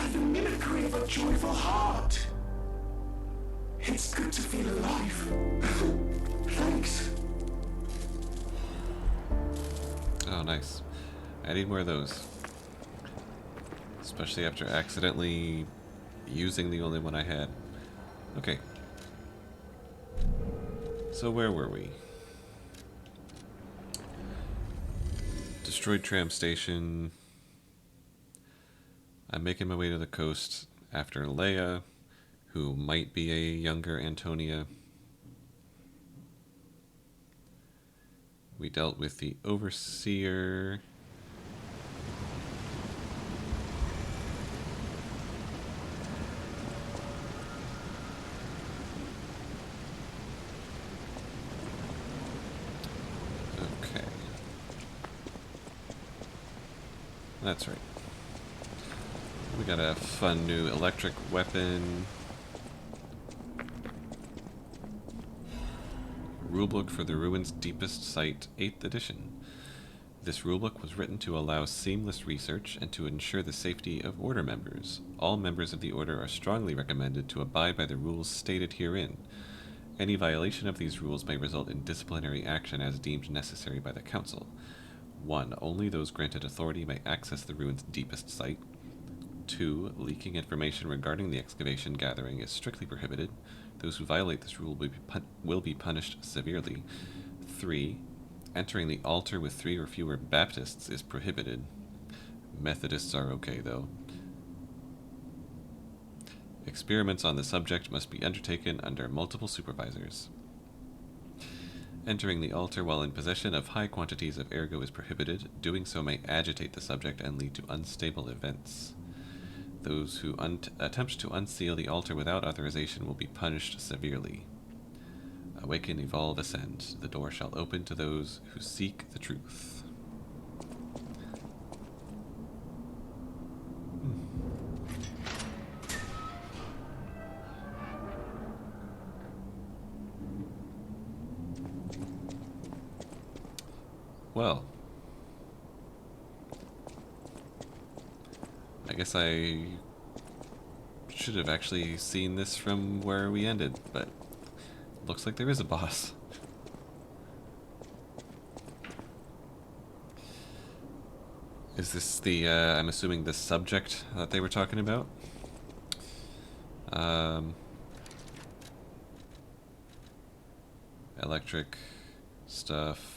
have the mimicry of a joyful heart. It's good to feel alive. Thanks. Oh, nice. I need more of those. Especially after accidentally using the only one I had. Okay. So where were we? Destroyed tram station. I'm making my way to the coast after Leia, who might be a younger Antonia. We dealt with the Overseer. Okay. That's right. We got a fun new electric weapon. Rulebook for the Ruin's Deepest Site, 8th edition. This rulebook was written to allow seamless research and to ensure the safety of Order members. All members of the Order are strongly recommended to abide by the rules stated herein. Any violation of these rules may result in disciplinary action as deemed necessary by the Council. 1. Only those granted authority may access the Ruin's Deepest Site. 2. Leaking information regarding the excavation gathering is strictly prohibited. Those who violate this rule will be punished severely. 3. Entering the altar with 3 or fewer Baptists is prohibited. Methodists are okay, though. Experiments on the subject must be undertaken under multiple supervisors. Entering the altar while in possession of high quantities of ergo is prohibited. Doing so may agitate the subject and lead to unstable events. Those who attempt to unseal the altar without authorization will be punished severely. Awaken, evolve, ascend. The door shall open to those who seek the truth. Well, I guess I should have actually seen this from where we ended, but looks like there is a boss. Is this the, I'm assuming the subject that they were talking about? Electric stuff.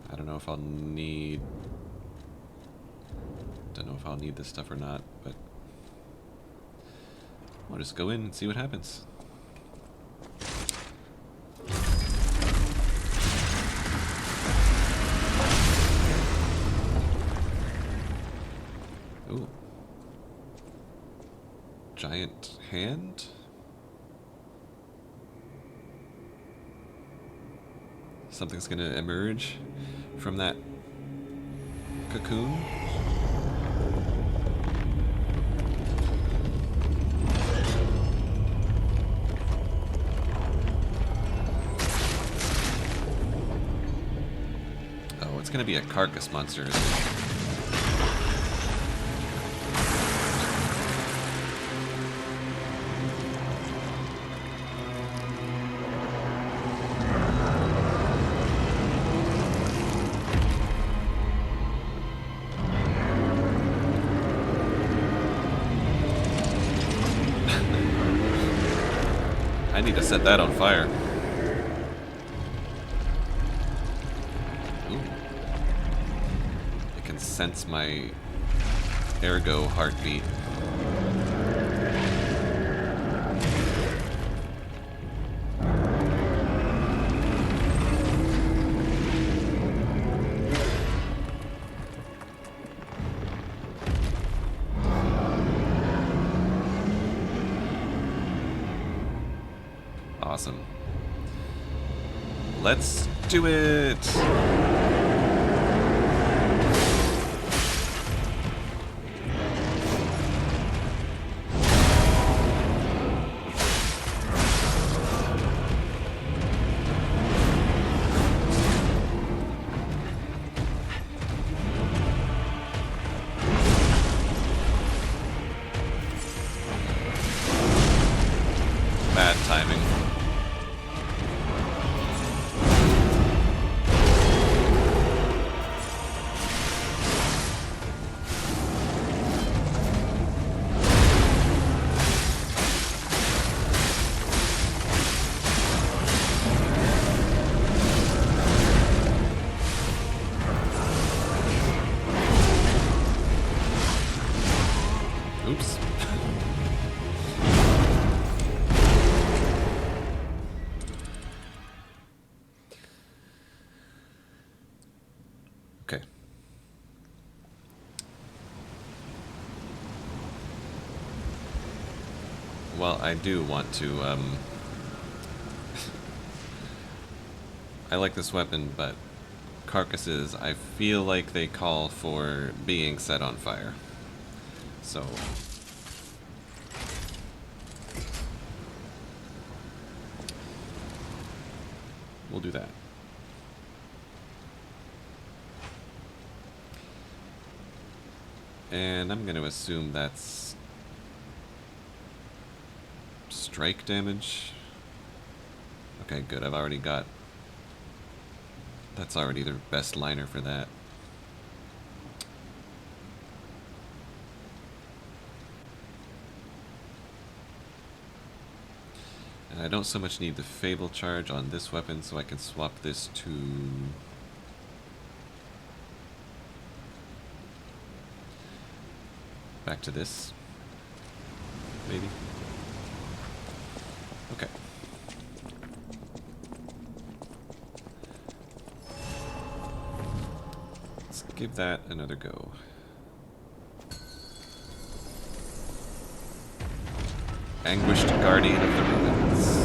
I don't know if I'll need... Don't know if I'll need this stuff or not, but we'll just go in and see what happens. Ooh. Giant hand? Something's gonna emerge from that cocoon? Oh, it's gonna be a carcass monster, isn't it? I need to set that on fire. Ooh. It can sense my ergo heartbeat. Awesome. Let's do it! Well, I do want to, I like this weapon, but carcasses, I feel like they call for being set on fire. So... we'll do that. And I'm going to assume that's strike damage. Okay, good. I've already got... that's already the best liner for that. And I don't so much need the Fable charge on this weapon, so I can swap this to... back to this. Maybe. Okay. Let's give that another go. Anguished Guardian of the Ruins.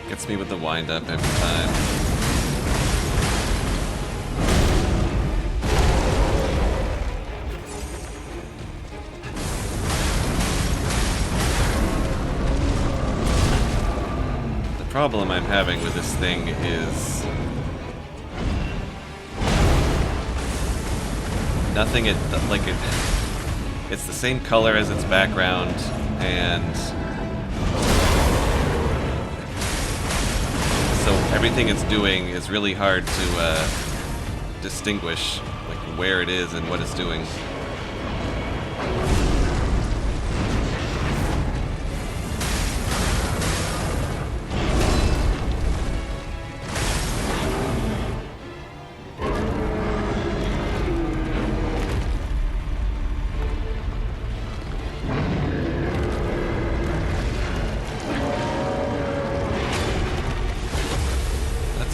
Gets me with the wind up every time. The problem I'm having with this thing is nothing it's the same color as its background, and so everything it's doing is really hard to distinguish like where it is and what it's doing.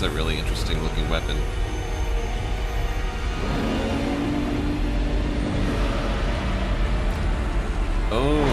A really interesting looking weapon. Oh.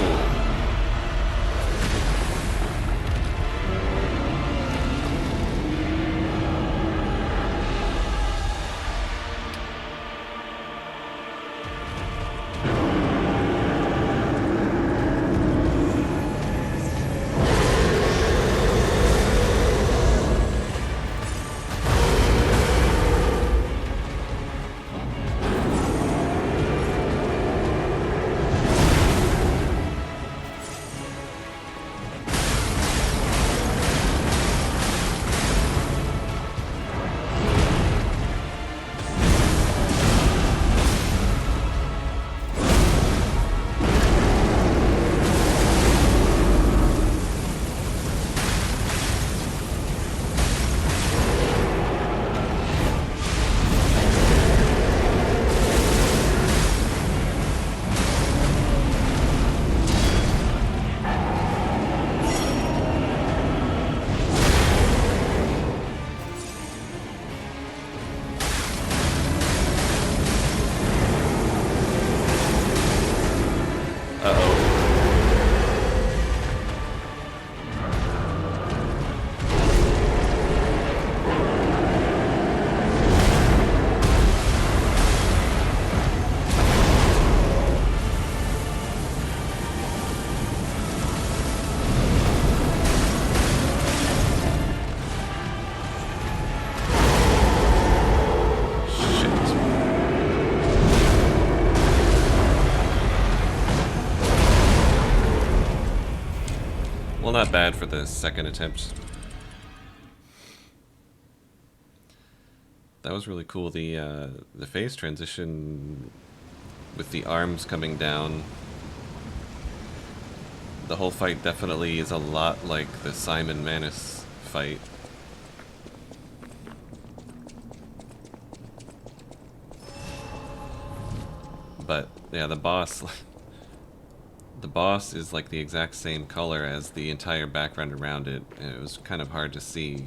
Well, not bad for the second attempt. That was really cool. The phase transition with the arms coming down. The whole fight definitely is a lot like the Simon Manus fight. But yeah, the boss is like the exact same color as the entire background around it, and it was kind of hard to see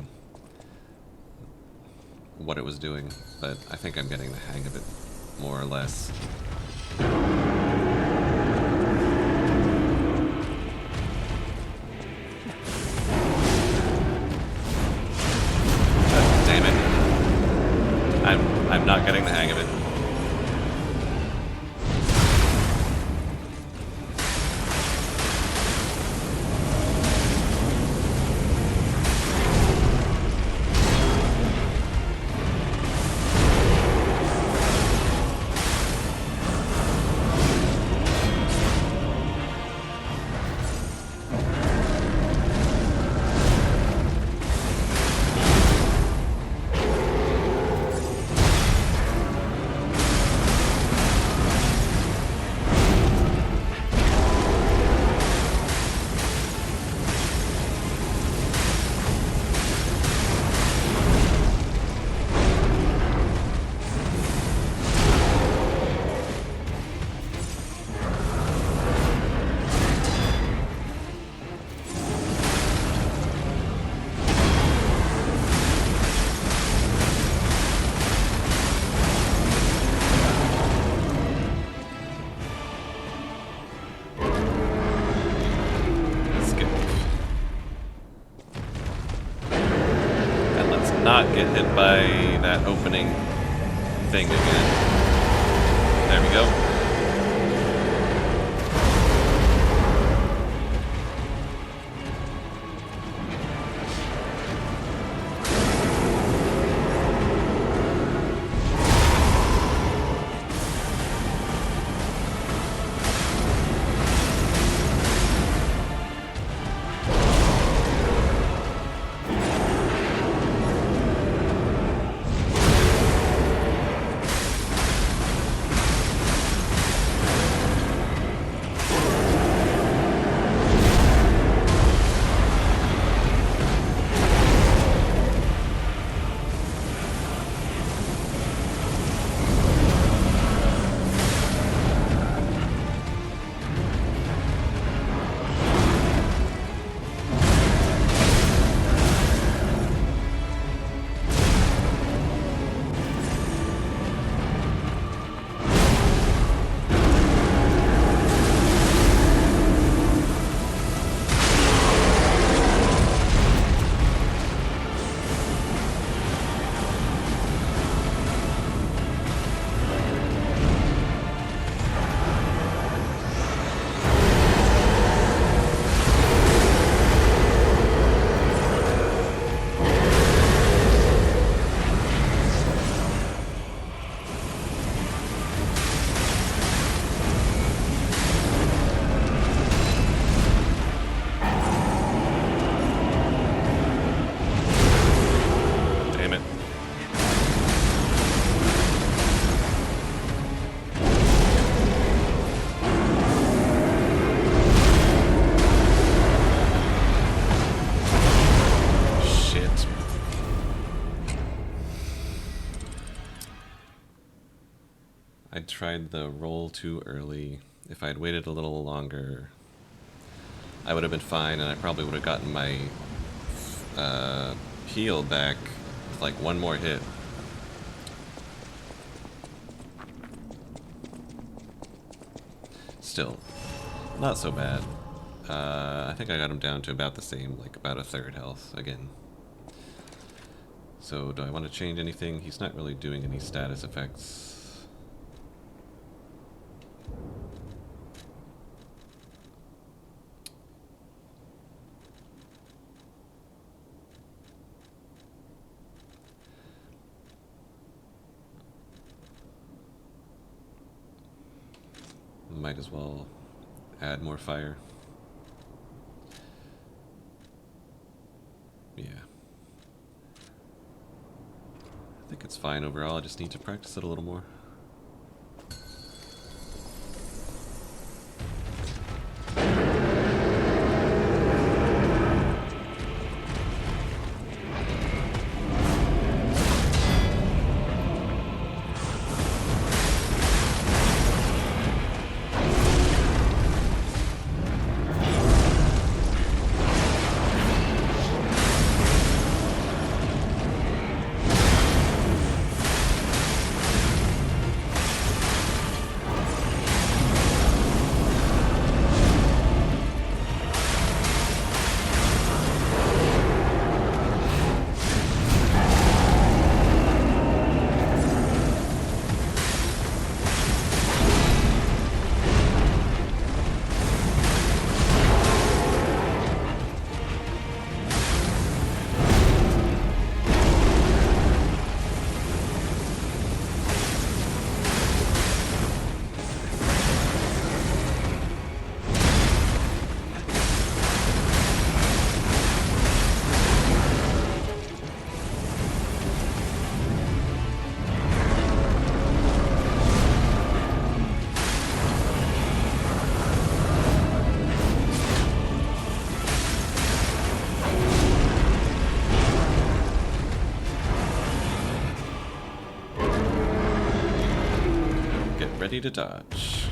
what it was doing, but I think I'm getting the hang of it, more or less. Damn it. I'm not getting the hang of it. Not get hit by that opening thing again. There we go. I tried the roll too early. If I had waited a little longer, I would have been fine, and I probably would have gotten my heal back with like one more hit. Still, not so bad. I think I got him down to about the same, like about a third health again. So do I want to change anything? He's not really doing any status effects. Might as well add more fire. think it's fine overall, I just need to practice it a little more. Ready to dodge.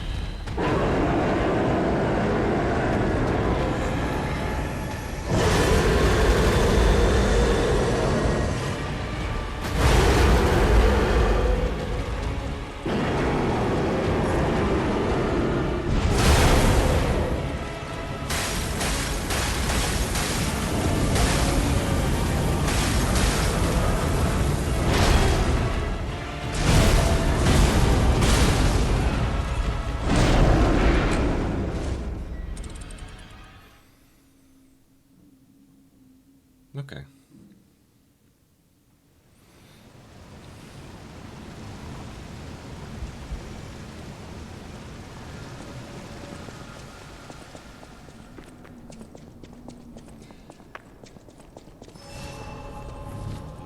Okay.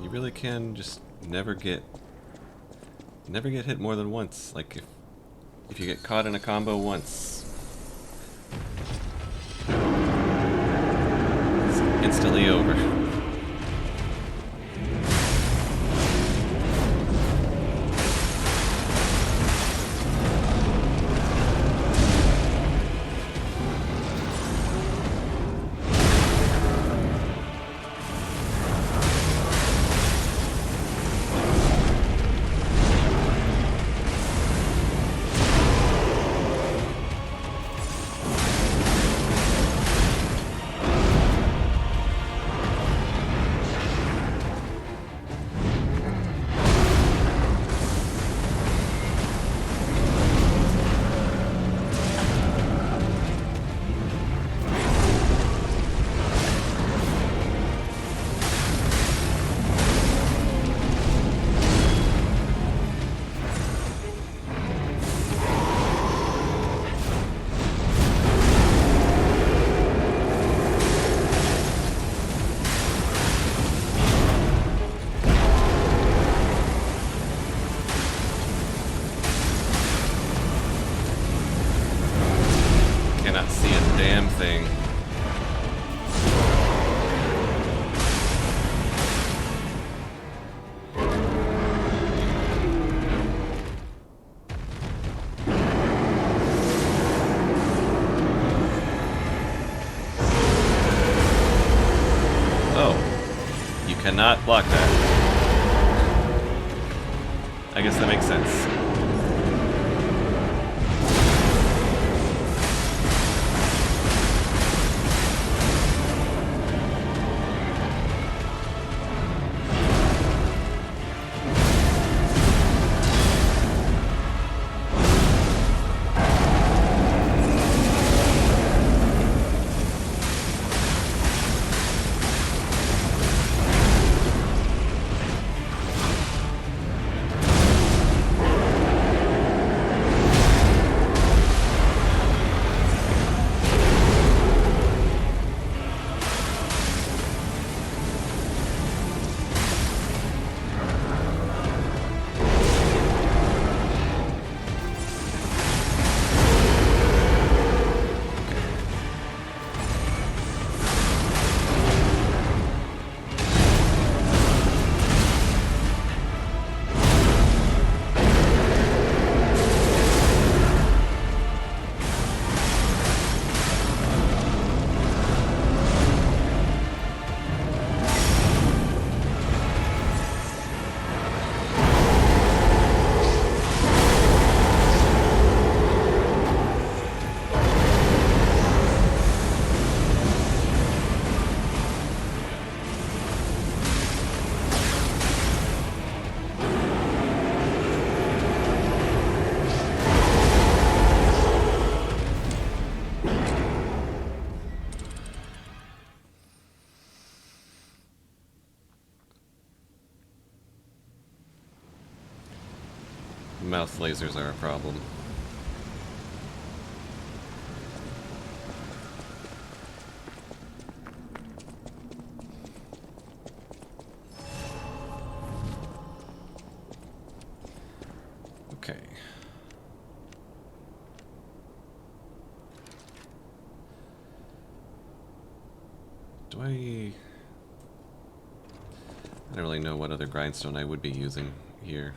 You really can just never get hit more than once. Like if you get caught in a combo once, it's instantly over. Cannot see a damn thing. Oh, you cannot block that. I guess that makes sense. mouth lasers are a problem. Okay. I don't really know what other grindstone I would be using here.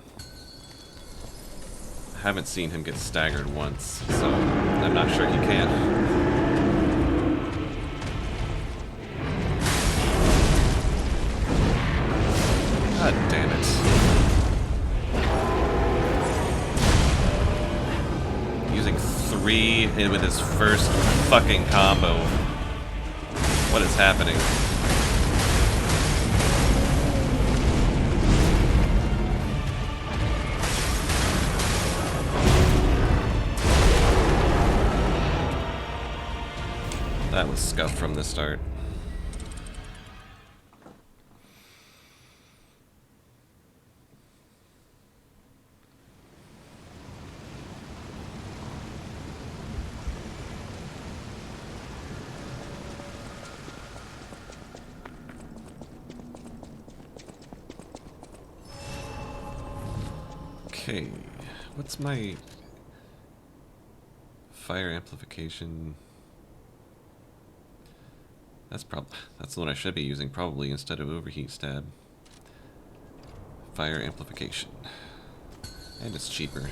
I haven't seen him get staggered once, so I'm not sure he can. God damn it. Using 3 with his first fucking combo. What is happening? That was scuffed from the start. Okay, what's my fire amplification? That's the one I should be using probably instead of overheat stab. Fire amplification. And it's cheaper.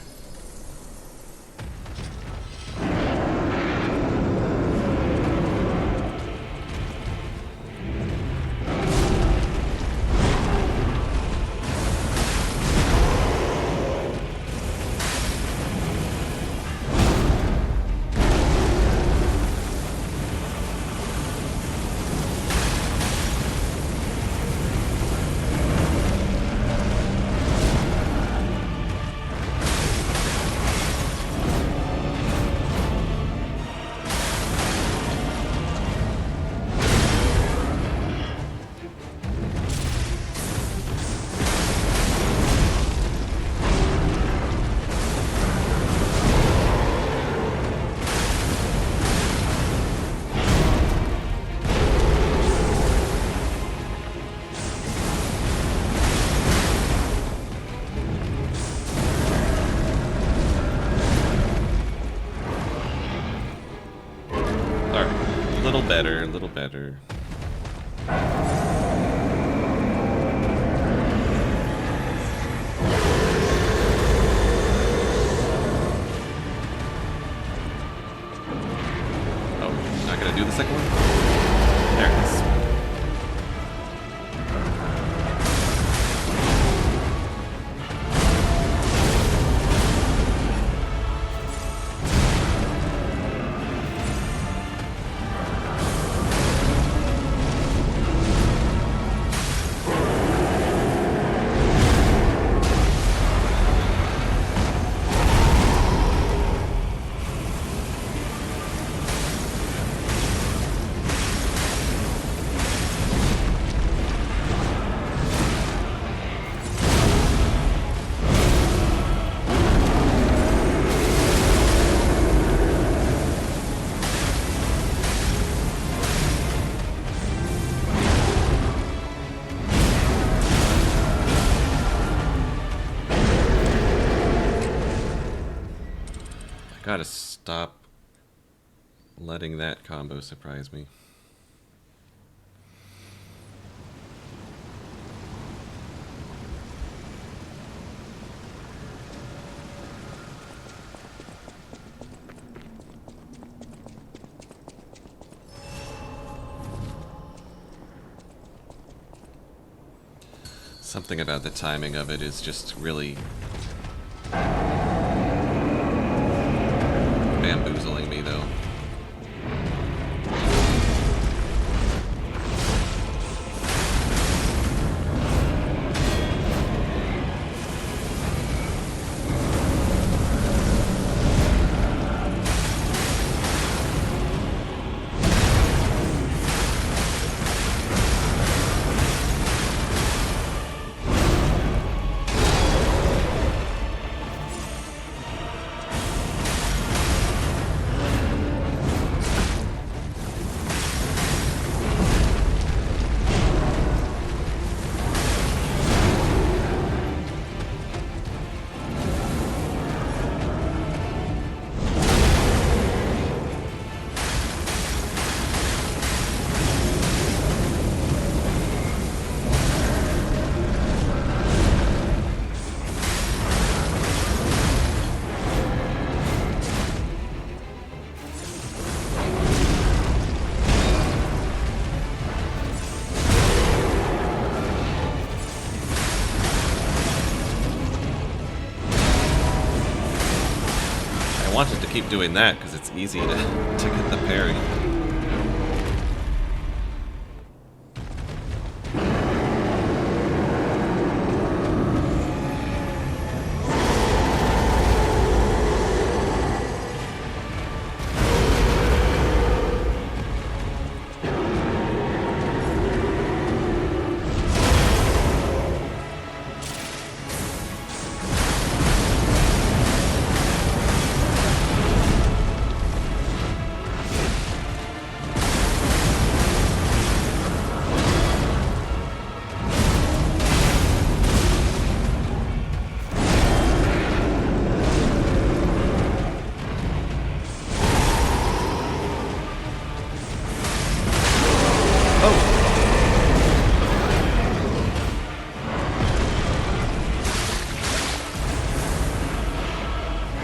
A little better. Oh, not gonna do the second one? There it is. Gotta stop letting that combo surprise me. Something about the timing of it is just really bamboozling me, though. wanted to keep doing that because it's easy to get the parry.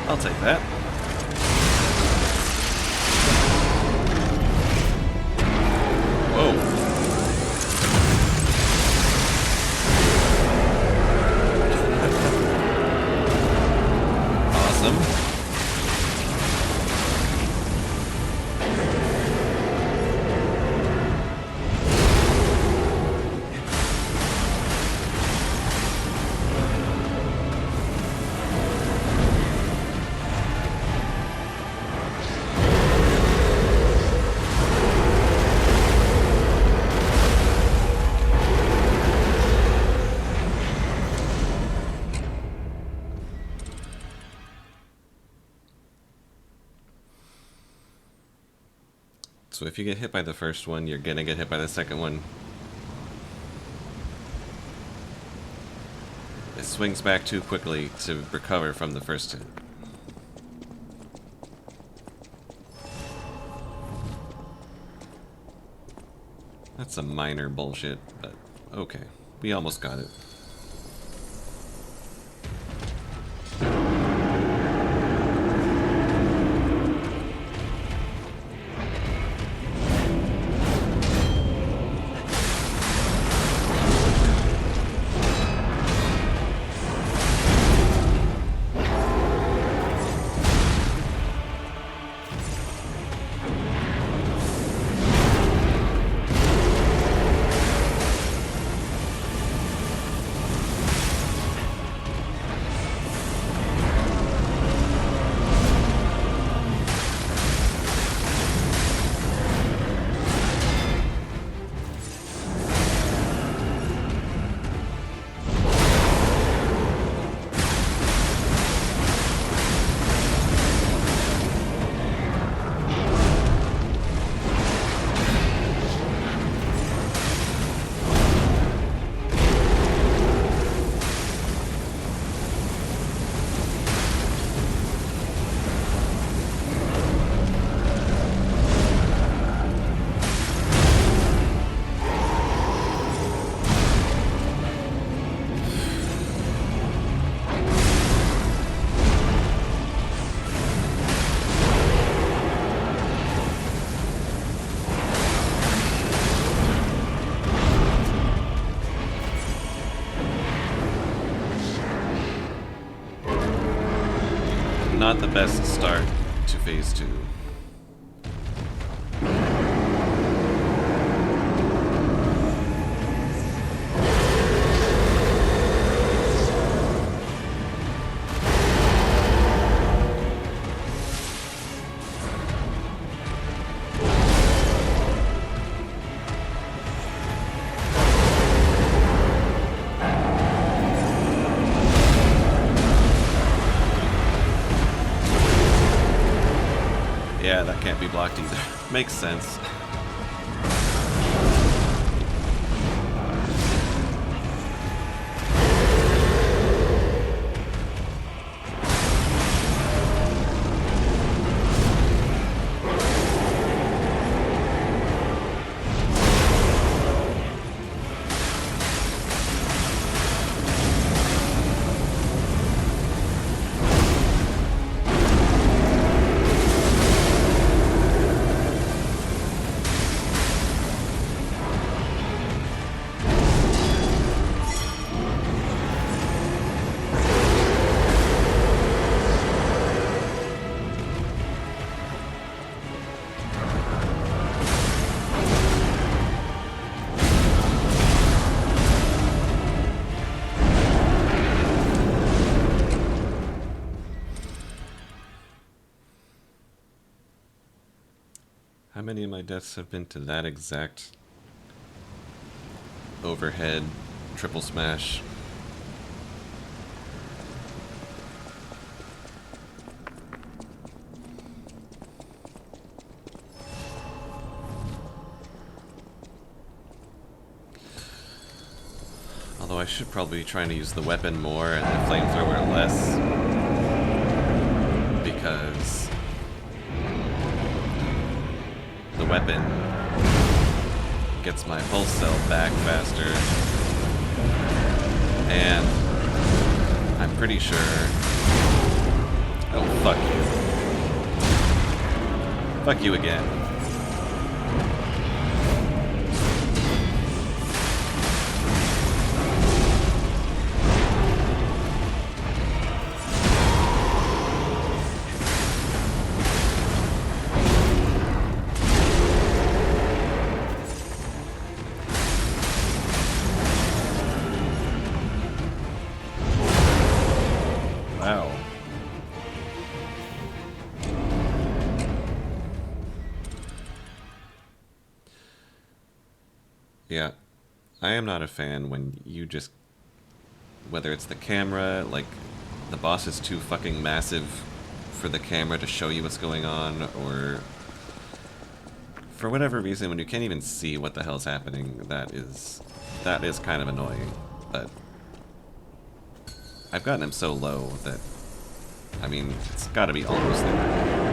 I'll take that. Whoa. Awesome. So if you get hit by the first one, you're gonna get hit by the second one. It swings back too quickly to recover from the first hit. That's some minor bullshit, but okay. We almost got it. Not the best start to phase 2. Yeah, that can't be blocked either. Makes sense. How many of my deaths have been to that exact overhead triple smash? Although I should probably be trying to use the weapon more and the flamethrower less, because the weapon gets my pulse cell back faster, and I'm pretty sure... Oh, fuck you. Fuck you again. Wow. Yeah, I am not a fan when you just... Whether it's the camera, like, the boss is too fucking massive for the camera to show you what's going on, or... For whatever reason, when you can't even see what the hell's happening, that is kind of annoying, but... I've gotten him so low that... I mean, it's gotta be almost there.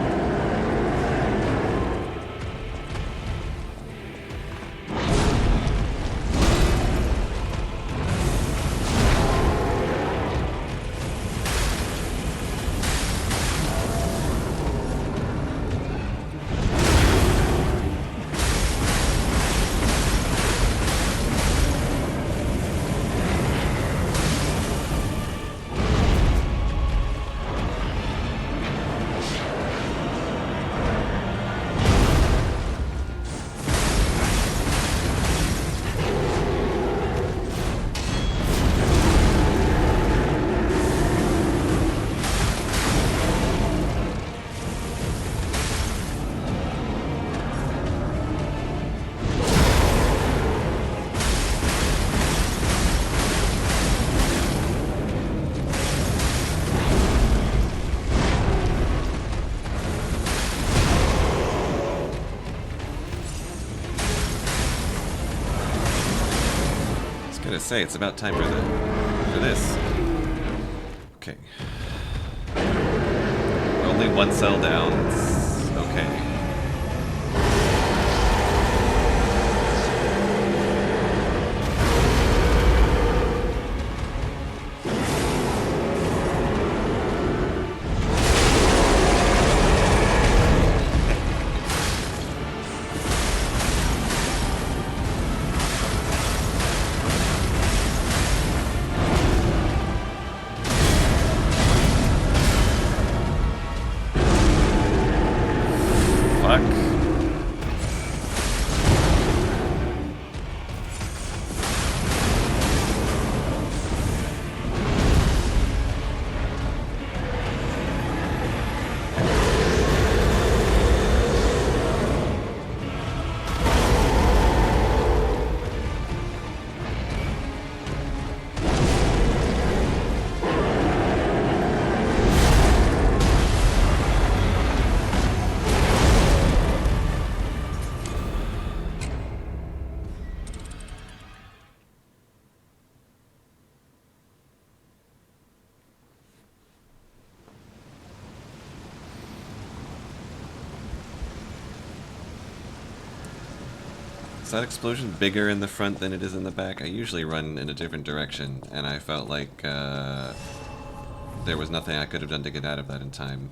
Say it's about time for this. Okay. Only one cell down. It's okay. Is that explosion bigger in the front than it is in the back? I usually run in a different direction, and I felt like there was nothing I could have done to get out of that in time.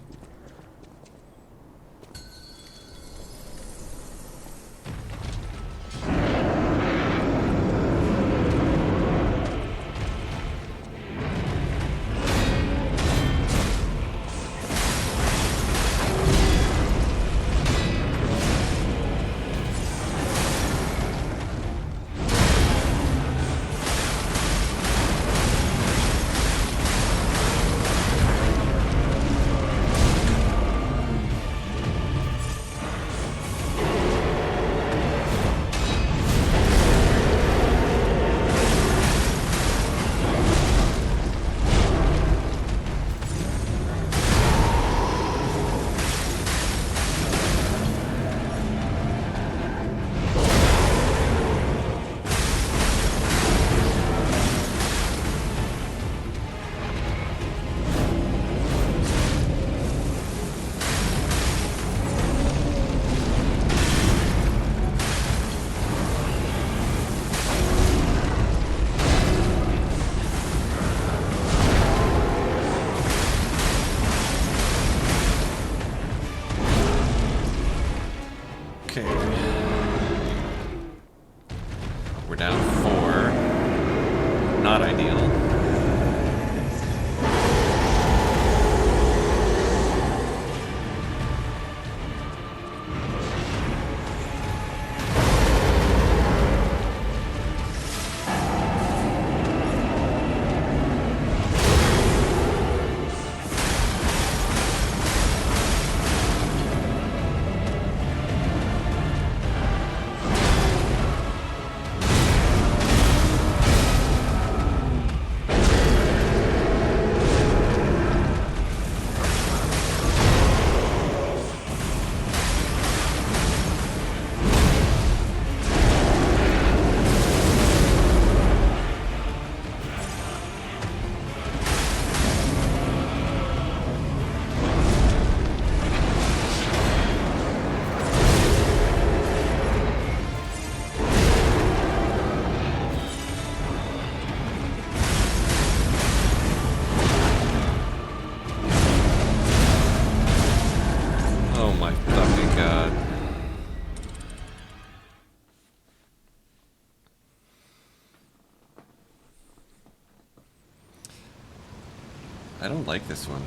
I don't like this one.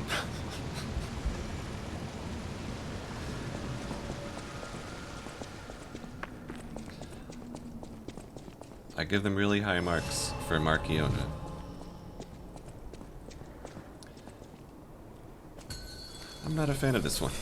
I give them really high marks for Marchiona. I'm not a fan of this one.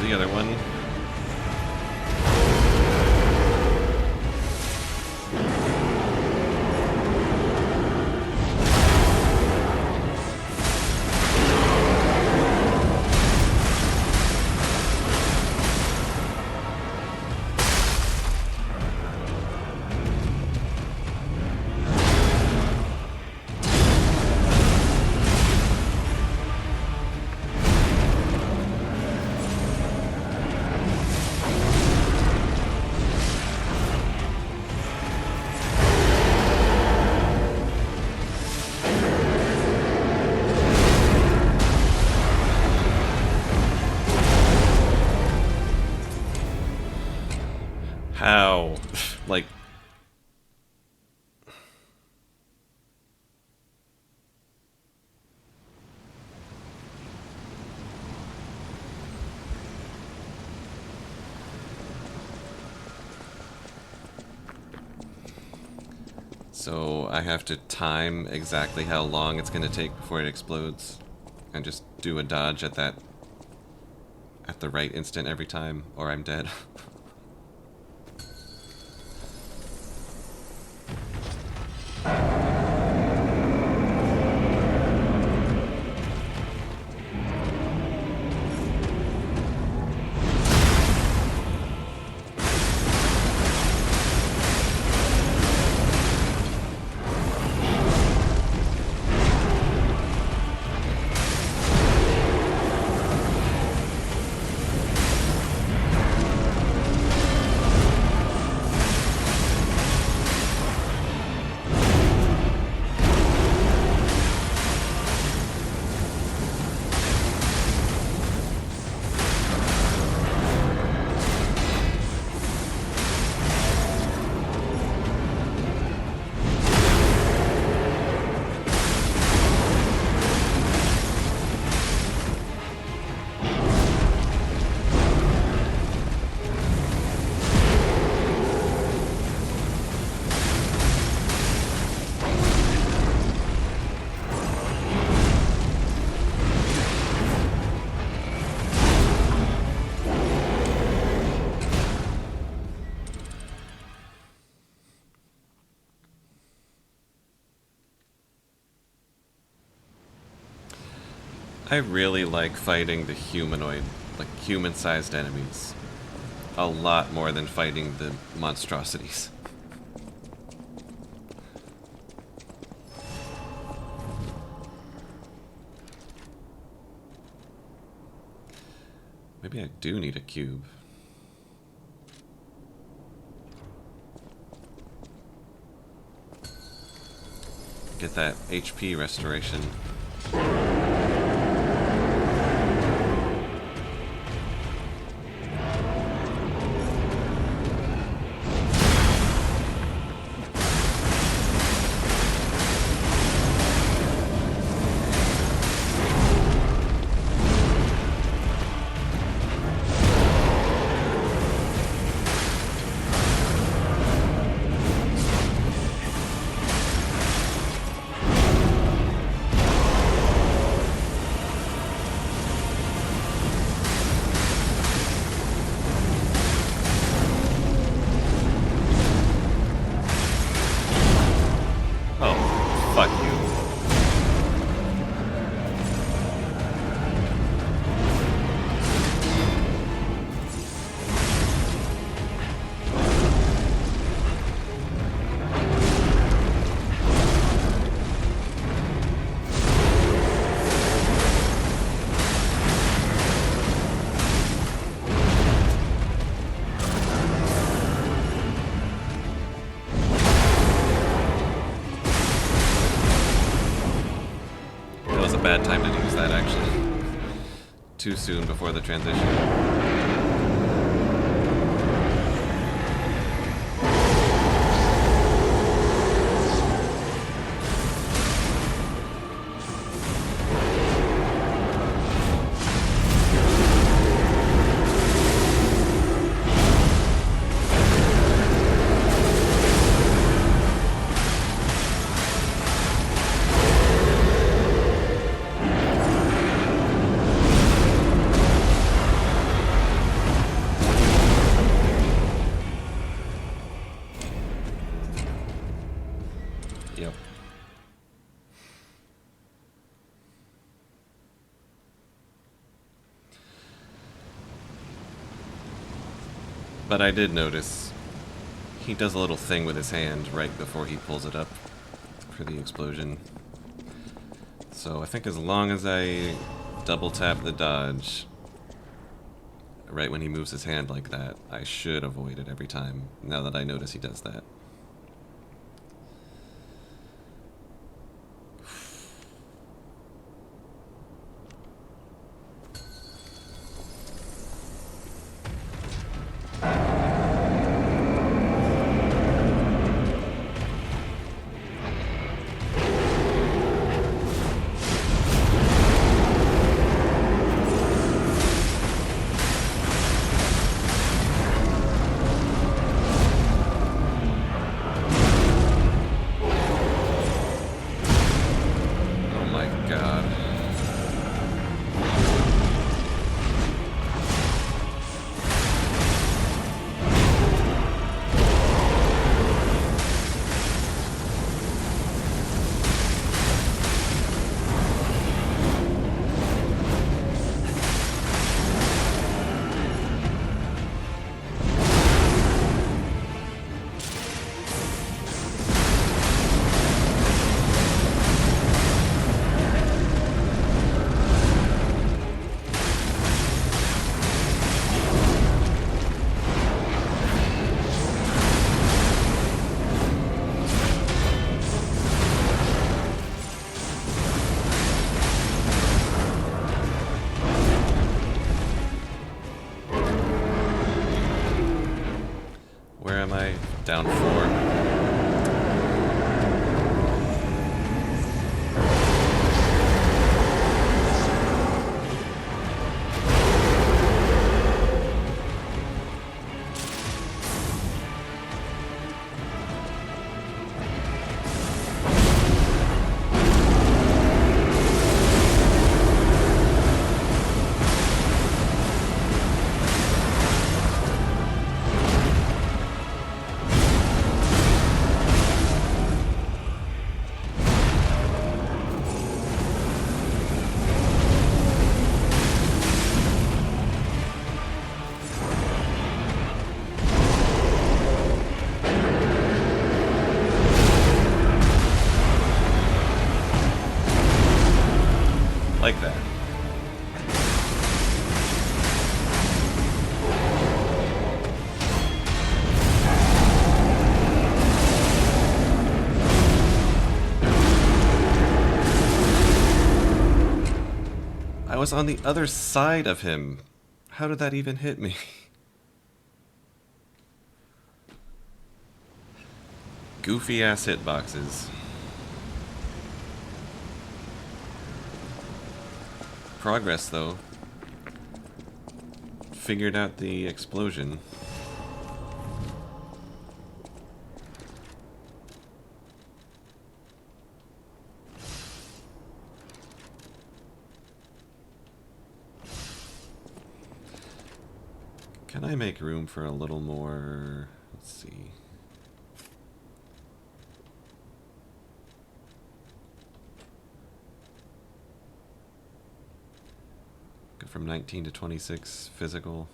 The other one. How? Like... So I have to time exactly how long it's going to take before it explodes, and just do a dodge at the right instant every time, or I'm dead. I really like fighting the humanoid, like human-sized enemies, a lot more than fighting the monstrosities. Maybe I do need a cube. Get that HP restoration. Fuck you. Bad time to use that, actually. Too soon before the transition. Yep. But I did notice he does a little thing with his hand right before he pulls it up for the explosion. So I think as long as I double tap the dodge right when he moves his hand like that, I should avoid it every time, now that I notice he does that. Down 4. Like that. was on the other side of him. How did that even hit me? Goofy ass hitboxes. Progress though. Figured out the explosion. Can I make room for a little more? Let's see. Go from 19 to 26 physical.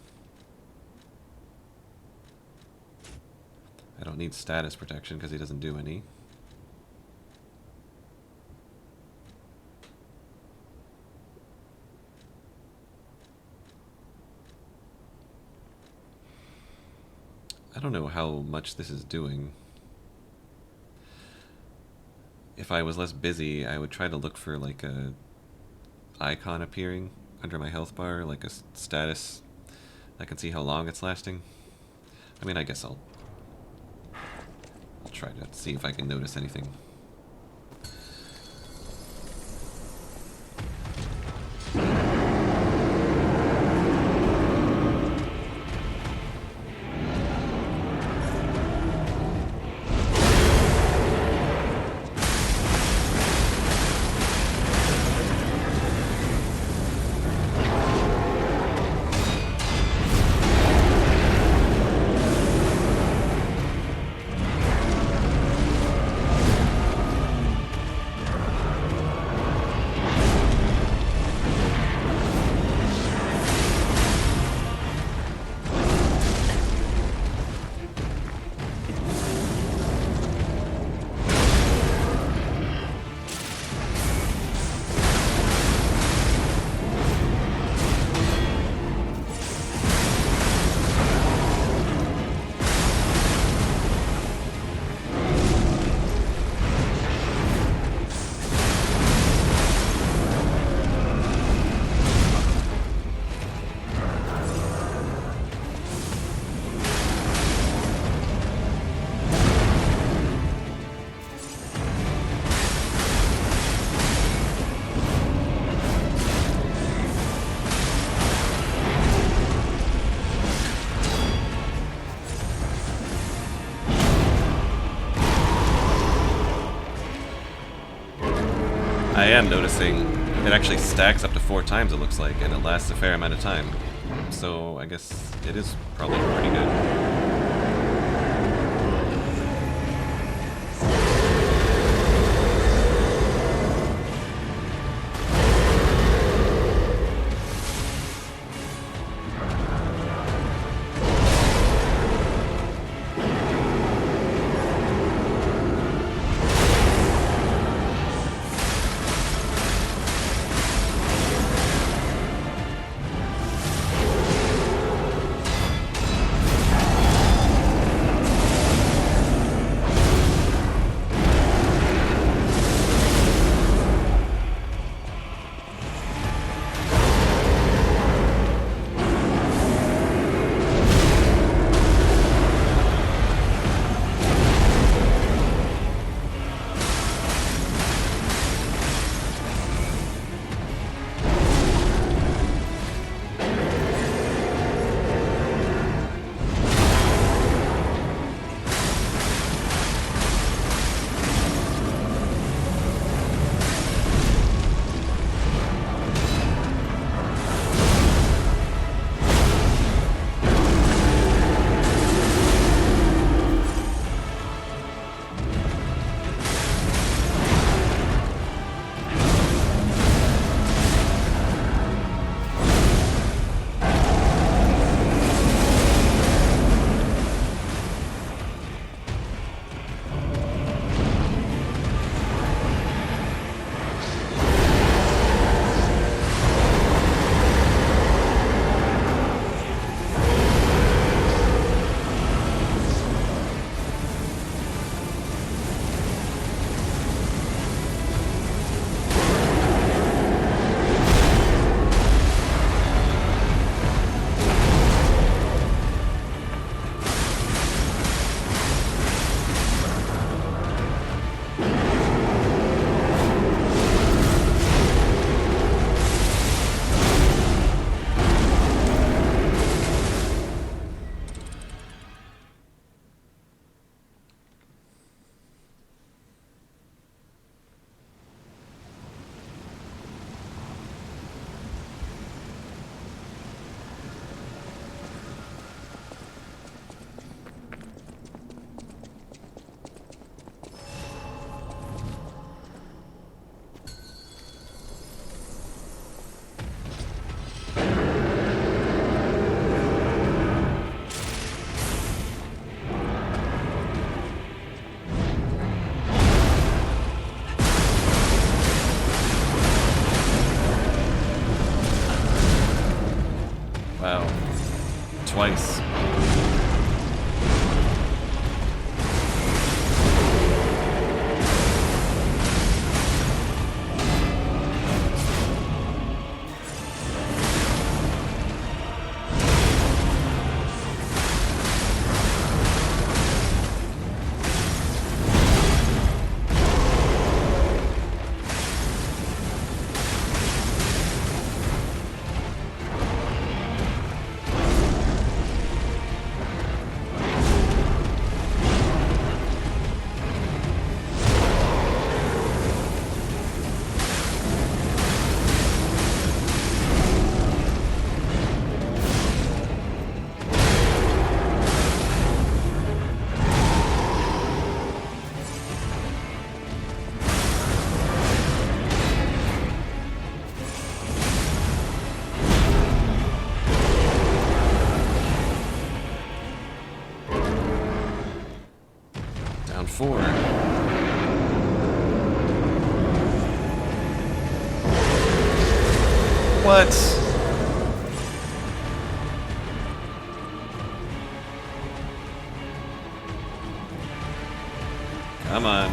I don't need status protection because he doesn't do any. I don't know how much this is doing. If I was less busy, I would try to look for like a icon appearing under my health bar, like a status. I can see how long it's lasting. I mean, I guess I'll try to see if I can notice anything. I am noticing it actually stacks up to 4 times, it looks like, and it lasts a fair amount of time. So I guess it is probably pretty good. twice. Down 4. What? Come on.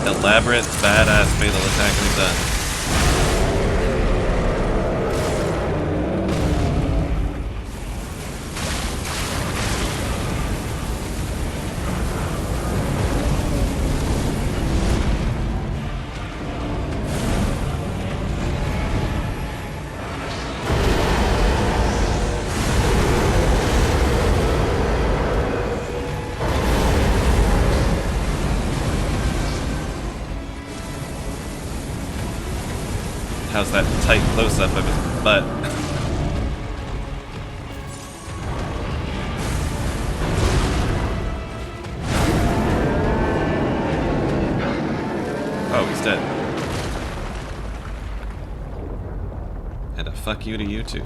Elaborate, badass fatal attack we've done. How's that tight close-up of his butt? Oh, he's dead. And a fuck you to you too.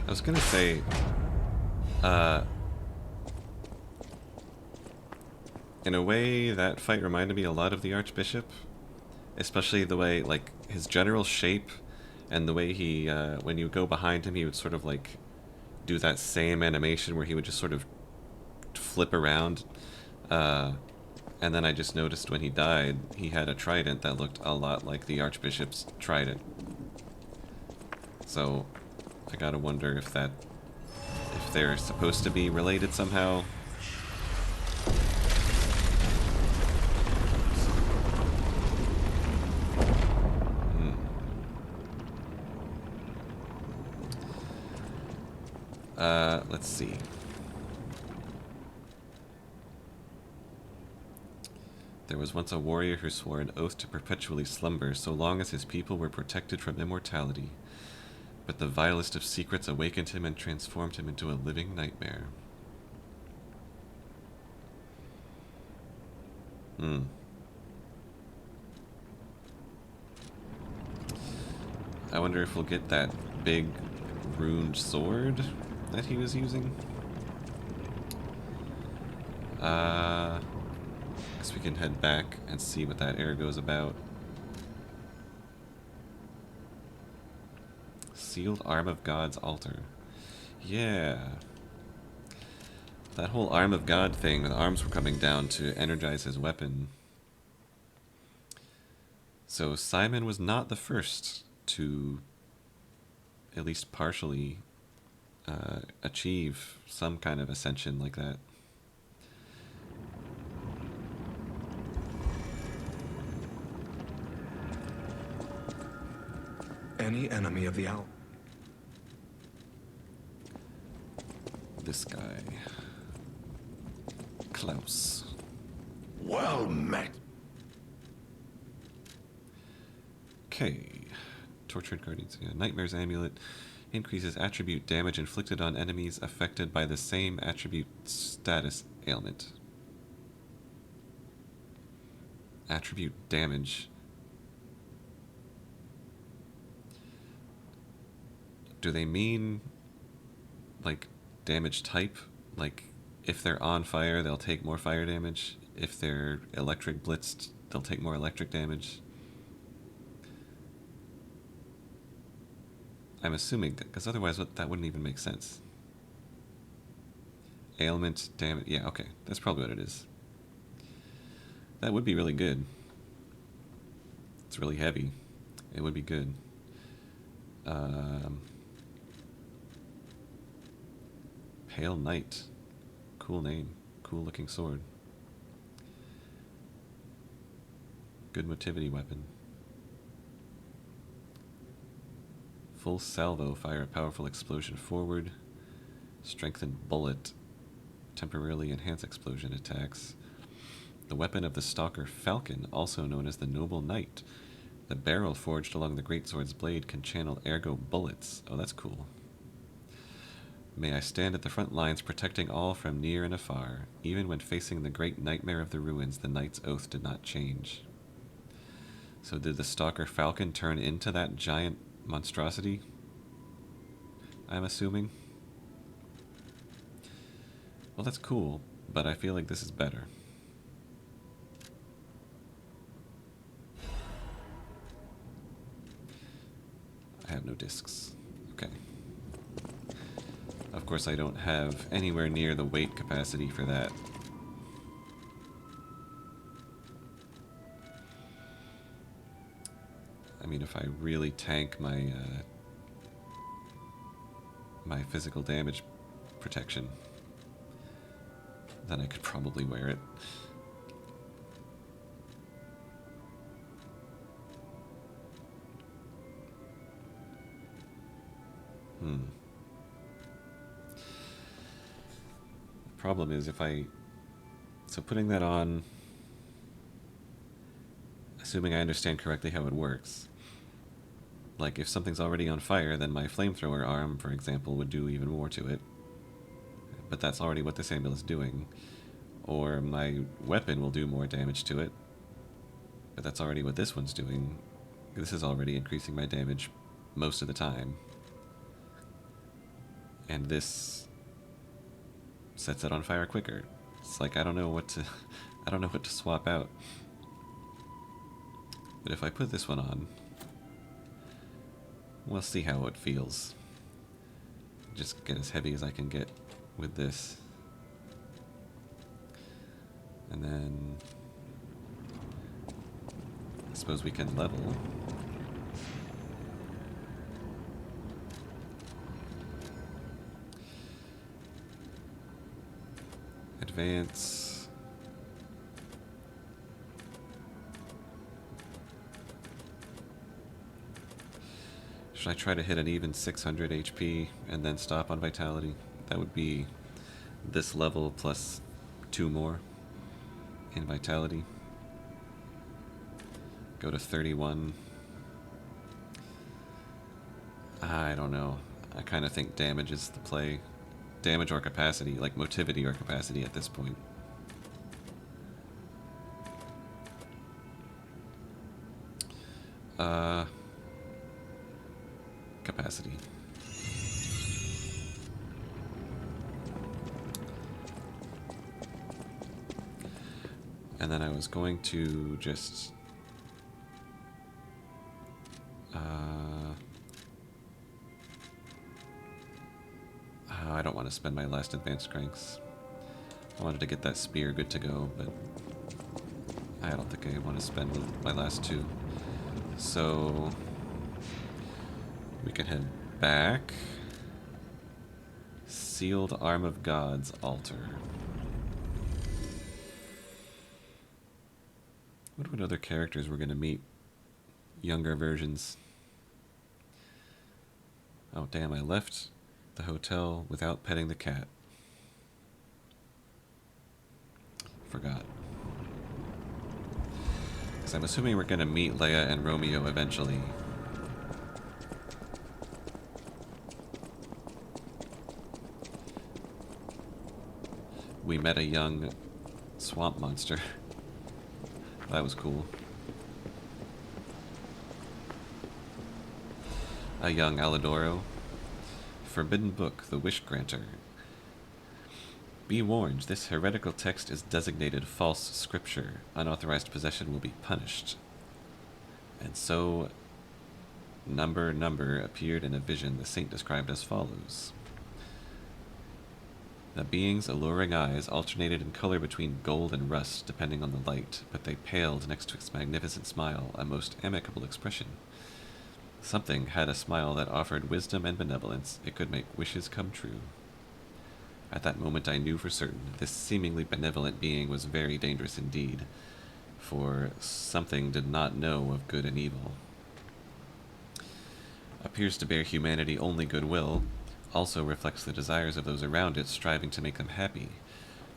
I was gonna say, in a way, that fight reminded me a lot of the Archbishop, especially the way, like, his general shape, and the way he, when you go behind him, he would sort of, like, do that same animation where he would just sort of flip around, and then I just noticed when he died, he had a trident that looked a lot like the Archbishop's trident. So I gotta wonder if they're supposed to be related somehow. Let's see. There was once a warrior who swore an oath to perpetually slumber so long as his people were protected from immortality. But the vilest of secrets awakened him and transformed him into a living nightmare. I wonder if we'll get that big runed sword that he was using. Guess we can head back and see what that air goes about. Sealed Arm of God's altar. Yeah. That whole Arm of God thing, the arms were coming down to energize his weapon. So Simon was not the first to, at least partially, achieve some kind of ascension like that. Any enemy of the This guy. Klaus. Well met. Okay. Tortured Guardians. Yeah. Nightmare's Amulet increases attribute damage inflicted on enemies affected by the same attribute status ailment. Attribute damage. Do they mean like damage type? Like if they're on fire, they'll take more fire damage. If they're electric blitzed, they'll take more electric damage. I'm assuming that, because otherwise that wouldn't even make sense. Ailment, damage, yeah, okay, that's probably what it is. That would be really good. It's really heavy. It would be good. Pale Knight. Cool name. Cool looking sword. Good motivity weapon. Full salvo, fire a powerful explosion forward. Strengthened bullet. Temporarily enhance explosion attacks. The weapon of the Stalker Falcon, also known as the Noble Knight. The barrel forged along the greatsword's blade can channel ergo bullets. Oh, that's cool. May I stand at the front lines protecting all from near and afar. Even when facing the great nightmare of the ruins, the knight's oath did not change. So did the Stalker Falcon turn into that giant monstrosity? I'm assuming. Well, that's cool, but I feel like this is better. I have no discs. Okay. Of course, I don't have anywhere near the weight capacity for that. I mean, if I really tank my my physical damage protection, then I could probably wear it. Problem is so putting that on, assuming I understand correctly how it works, like if something's already on fire, then my flamethrower arm, for example, would do even more to it. But that's already what this amulet is doing. Or my weapon will do more damage to it. But that's already what this one's doing. This is already increasing my damage most of the time. And this sets it on fire quicker. It's like I don't know what to swap out. But if I put this one on, we'll see how it feels. Just get as heavy as I can get with this. And then I suppose we can level. Advance. Should I try to hit an even 600 HP and then stop on Vitality? That would be this level plus 2 more in Vitality. Go to 31. I don't know. I kind of think damage is the play. Damage or capacity, like motivity or capacity at this point. Capacity. And then I was going to just... I don't want to spend my last advanced cranks. I wanted to get that spear good to go, but I don't think I want to spend my last two. So we can head back. Sealed Arm of God's altar. What other characters we're going to meet? Younger versions. Oh damn, I left the hotel without petting the cat. Forgot. Because I'm assuming we're going to meet Leia and Romeo eventually. We met a young swamp monster. That was cool. A young Alidoro. Forbidden Book, the Wish Granter. Be warned, this heretical text is designated false scripture. Unauthorized possession will be punished. And so, number appeared in a vision the saint described as follows. The being's alluring eyes alternated in color between gold and rust, depending on the light, but they paled next to its magnificent smile, a most amicable expression. Something had a smile that offered wisdom and benevolence. It could make wishes come true. At that moment I knew for certain this seemingly benevolent being was very dangerous indeed, for something did not know of good and evil. Appears to bear humanity only goodwill, also reflects the desires of those around it, striving to make them happy.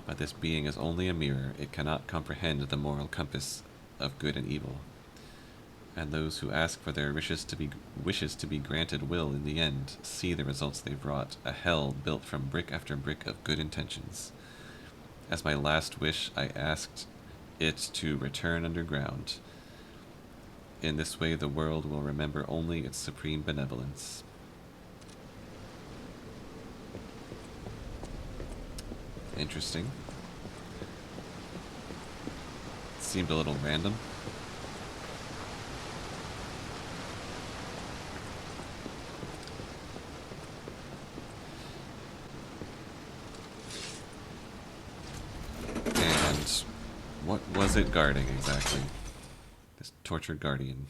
But this being is only a mirror. It cannot comprehend the moral compass of good and evil. And those who ask for their wishes to be granted will, in the end, see the results they've wrought, a hell built from brick after brick of good intentions. As my last wish, I asked it to return underground. In this way, the world will remember only its supreme benevolence. Interesting. Seemed a little random. And what was it guarding exactly? This tortured guardian.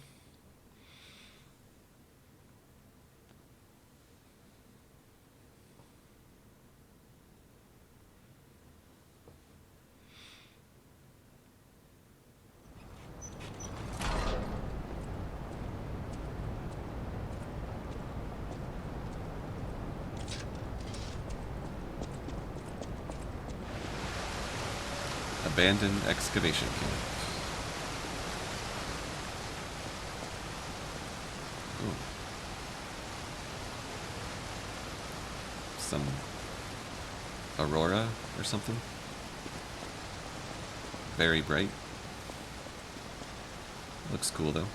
Abandoned excavation camp. Ooh. Some aurora or something. Very bright. Looks cool though.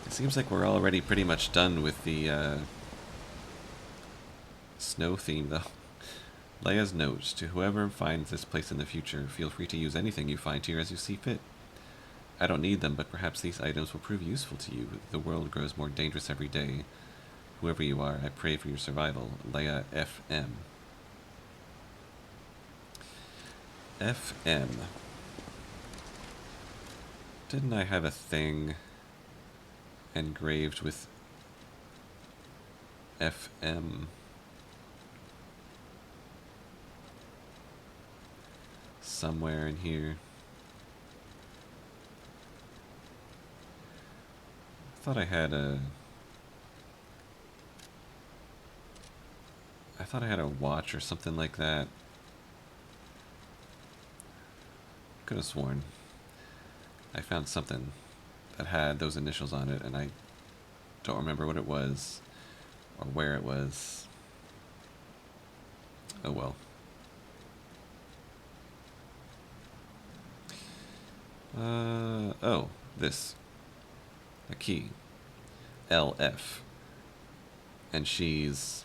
It seems like we're already pretty much done with the snow theme though. Leia's note: to whoever finds this place in the future, feel free to use anything you find here as you see fit. I don't need them, but perhaps these items will prove useful to you. The world grows more dangerous every day. Whoever you are, I pray for your survival. Leia FM. FM. Didn't I have a thing engraved with FM? Somewhere in here. I thought I had a watch or something like that. Could have sworn I found something that had those initials on it, and I don't remember what it was or where it was. Oh well. Oh, this. A key. LF. And she's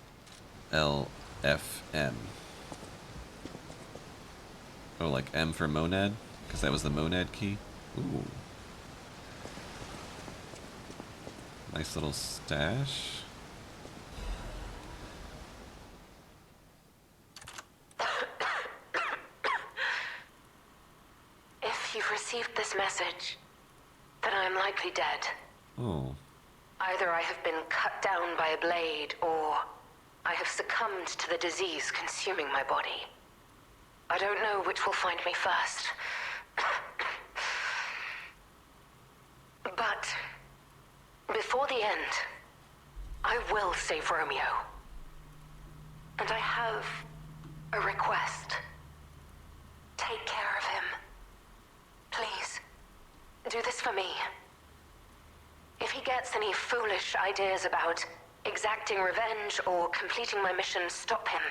LFM. Oh, like M for monad? Because that was the monad key? Ooh. Nice little stash. If you've received this message, then I am likely dead. Oh. Either I have been cut down by a blade, or I have succumbed to the disease consuming my body. I don't know which will find me first. But before the end, I will save Romeo. And I have a request. Take care of him. Please, do this for me. If he gets any foolish ideas about exacting revenge or completing my mission, stop him.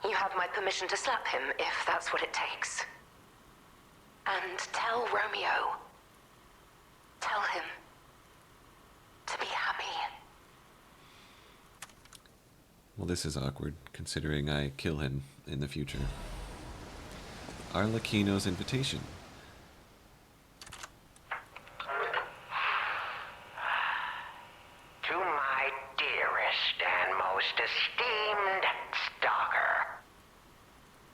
You have my permission to slap him if that's what it takes. And tell Romeo. Tell him to be happy. Well, this is awkward, considering I kill him in the future. Arlecchino's invitation. To my dearest and most esteemed stalker,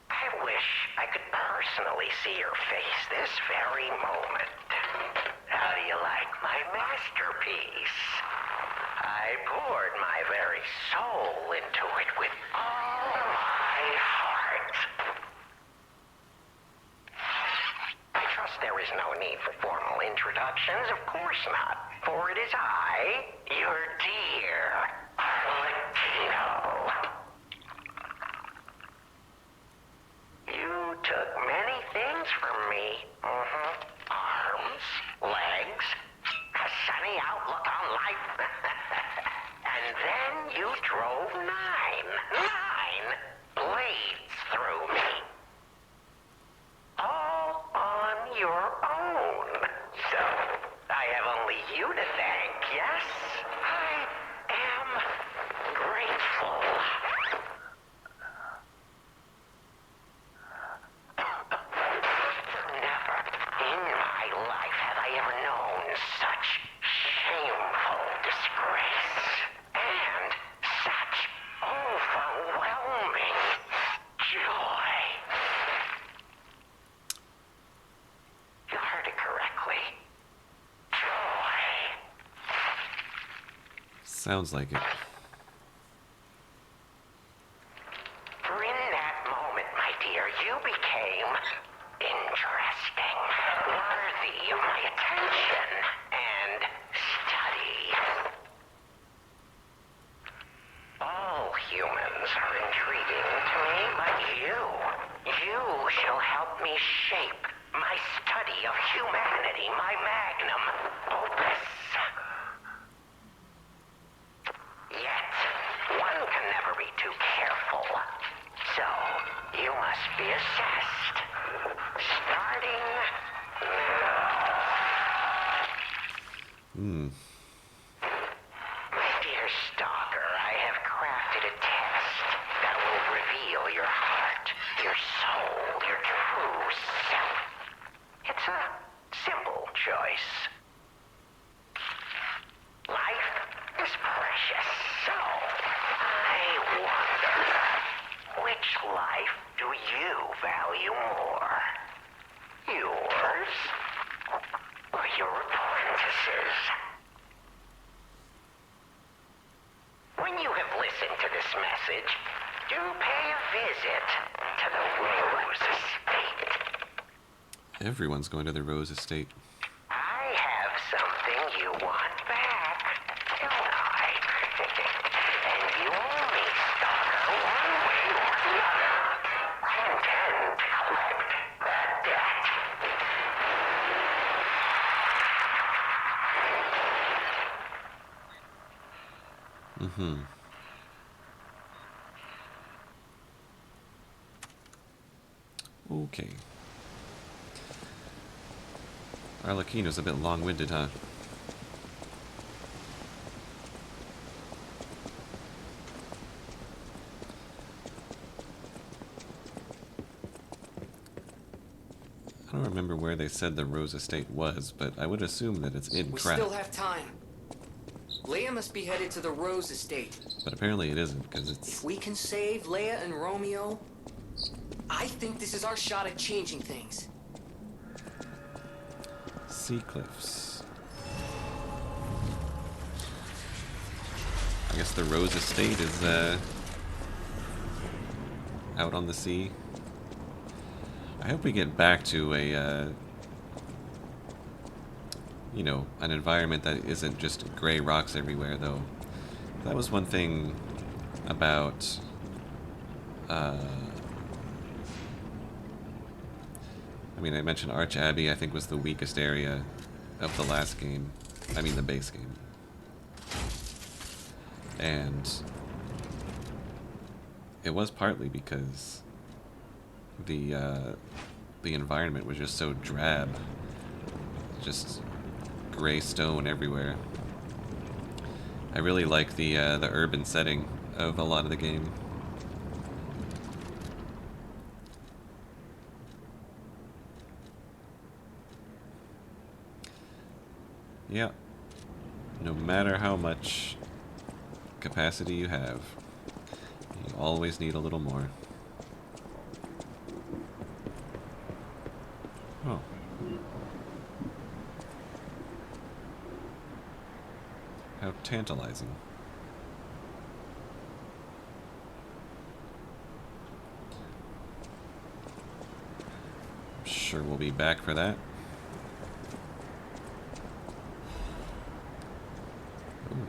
I wish I could personally see your face this very moment. How do you like my masterpiece? I poured my very soul into it with all my heart. I trust there is no need for formal introductions, of course not, for it is I, your dear Arlecchino. You took many things from me. Arms, legs, a sunny outlook on life. And then you drove nine blades through me. All on your own. So, I have only you to thank, yes? I am grateful. Never in my life have I ever known such shameful disgrace. And such overwhelming joy. You heard it correctly. Joy. Sounds like it. For in that moment, my dear, you became interesting, worthy of my attention and study. All humans are intriguing to me, but you shall help me shape my study of humanity, my magnum opus. Yet, one can never be too careful. So, you must be assessed. Starting now. My dear stalker, I have crafted a test that will reveal your heart, your soul, your true self. It's a simple choice. Life is precious, so I wonder, which life do you value more? Yours or your apprentice's? When you have listened to this message, do pay a visit to the Rose Estate. Everyone's going to the Rose Estate. I have something you want back, don't I? And you owe me, stalker, one way or another. I intend to collect that debt. Okay. Arlecchino's a bit long-winded, huh? don't remember where they said the Rose Estate was, but I would assume that it's in We Crap. still have time. Leia must be headed to the Rose Estate. But apparently it isn't, because it's... If we can save Leia and Romeo, I think this is our shot at changing things. Sea cliffs. I guess the Rose Estate is, out on the sea. I hope we get back to a, you know, an environment that isn't just gray rocks everywhere, though. That was one thing about, I mean, I mentioned Arch Abbey, I think, was the weakest area of the last game. I mean, the base game. And it was partly because the environment was just so drab. Just gray stone everywhere. I really like the urban setting of a lot of the game. Yeah. No matter how much capacity you have, you always need a little more. Oh. How tantalizing. I'm sure we'll be back for that. Ooh.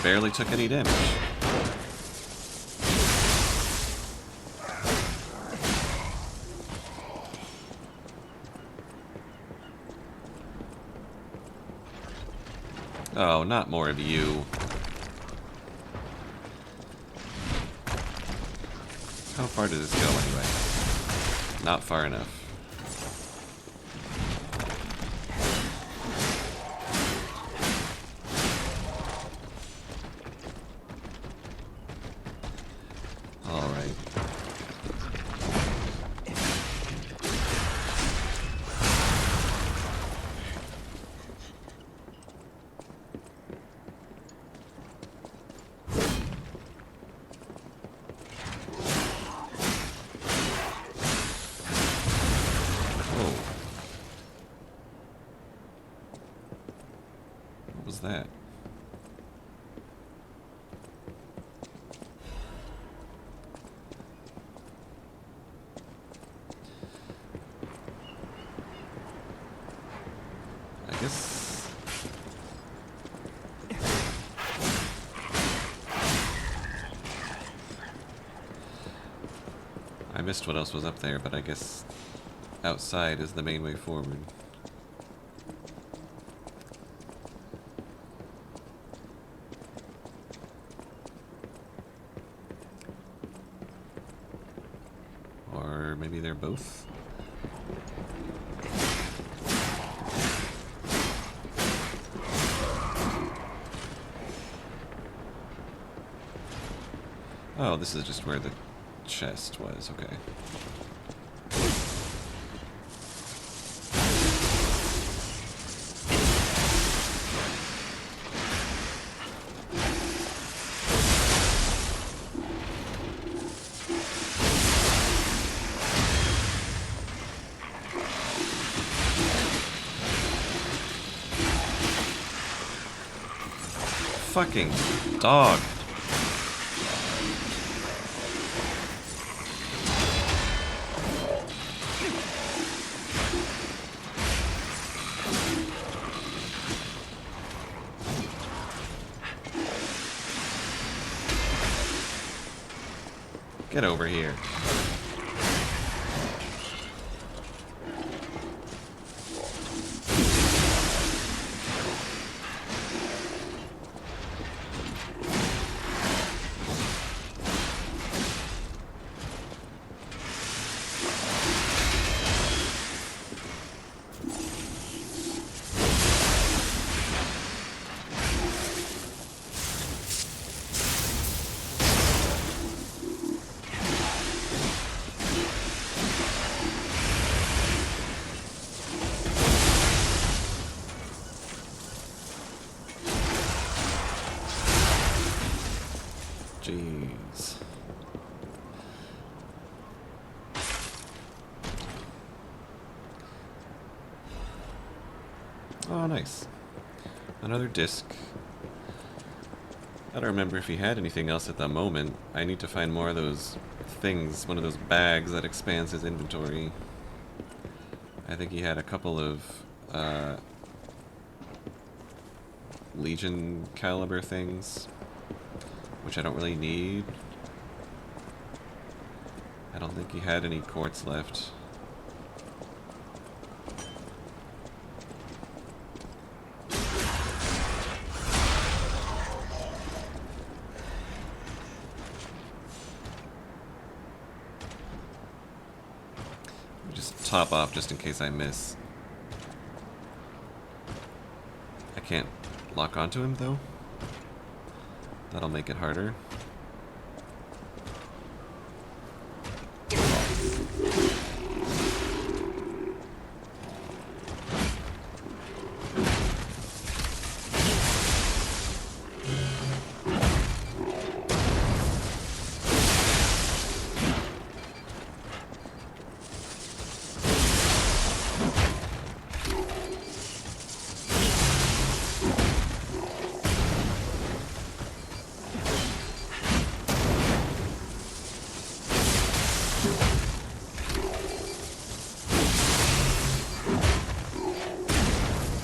Barely took any damage. Oh, not more of you. How far does this go anyway? Not far enough. That? I guess I missed what else was up there, but I guess outside is the main way forward. Or maybe they're both? Oh, this is just where the chest was, okay. Fucking dog. Get over here. Jeez. Oh, nice. Another disc. I don't remember if he had anything else at the moment. I need to find more of those things, one of those bags that expands his inventory. I think he had a couple of Legion caliber things, which I don't really need. I don't think he had any quartz left. Just top off just in case I miss. I can't lock onto him though. That'll make it harder.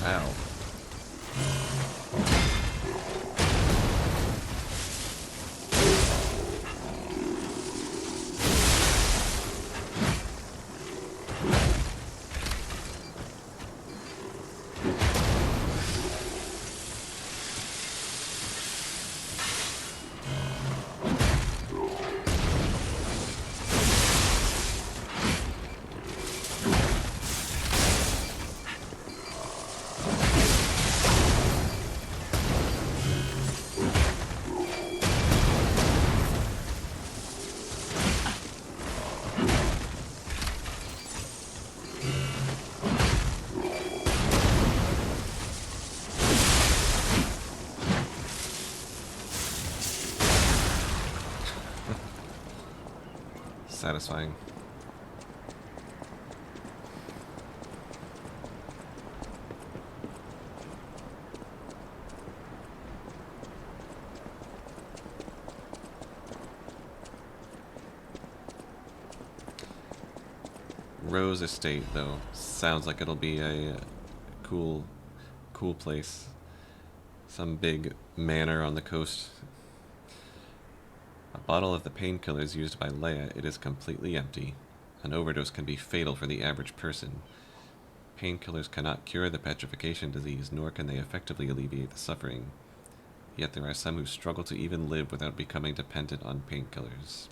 Ow. Satisfying. Rose Estate, though, sounds like it'll be a cool place. Some big manor on the coast. A bottle of the painkillers used by Leia, it is completely empty. An overdose can be fatal for the average person. Painkillers cannot cure the petrification disease, nor can they effectively alleviate the suffering. Yet there are some who struggle to even live without becoming dependent on painkillers.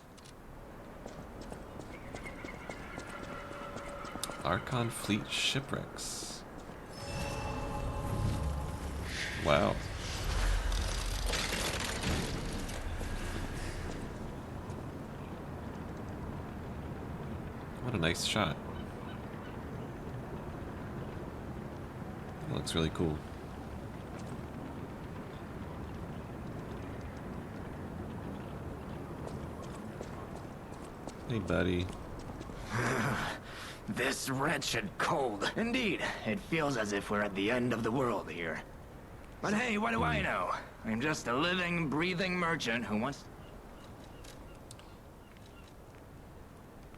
Archon Fleet shipwrecks. Wow. What a nice shot. That looks really cool. Hey, buddy. This wretched cold. Indeed, it feels as if we're at the end of the world here. But hey, what do I know? I'm just a living, breathing merchant who wants...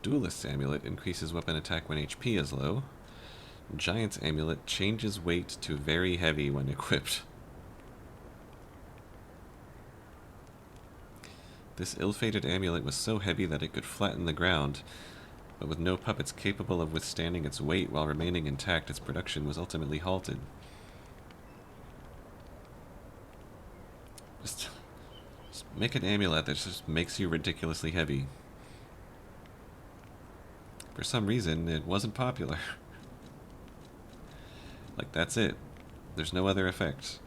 Duelist's Amulet increases weapon attack when HP is low. Giant's Amulet changes weight to very heavy when equipped. This ill-fated amulet was so heavy that it could flatten the ground, but with no puppets capable of withstanding its weight while remaining intact, its production was ultimately halted. Just make an amulet that just makes you ridiculously heavy. For some reason, it wasn't popular. Like, that's it. There's no other effect.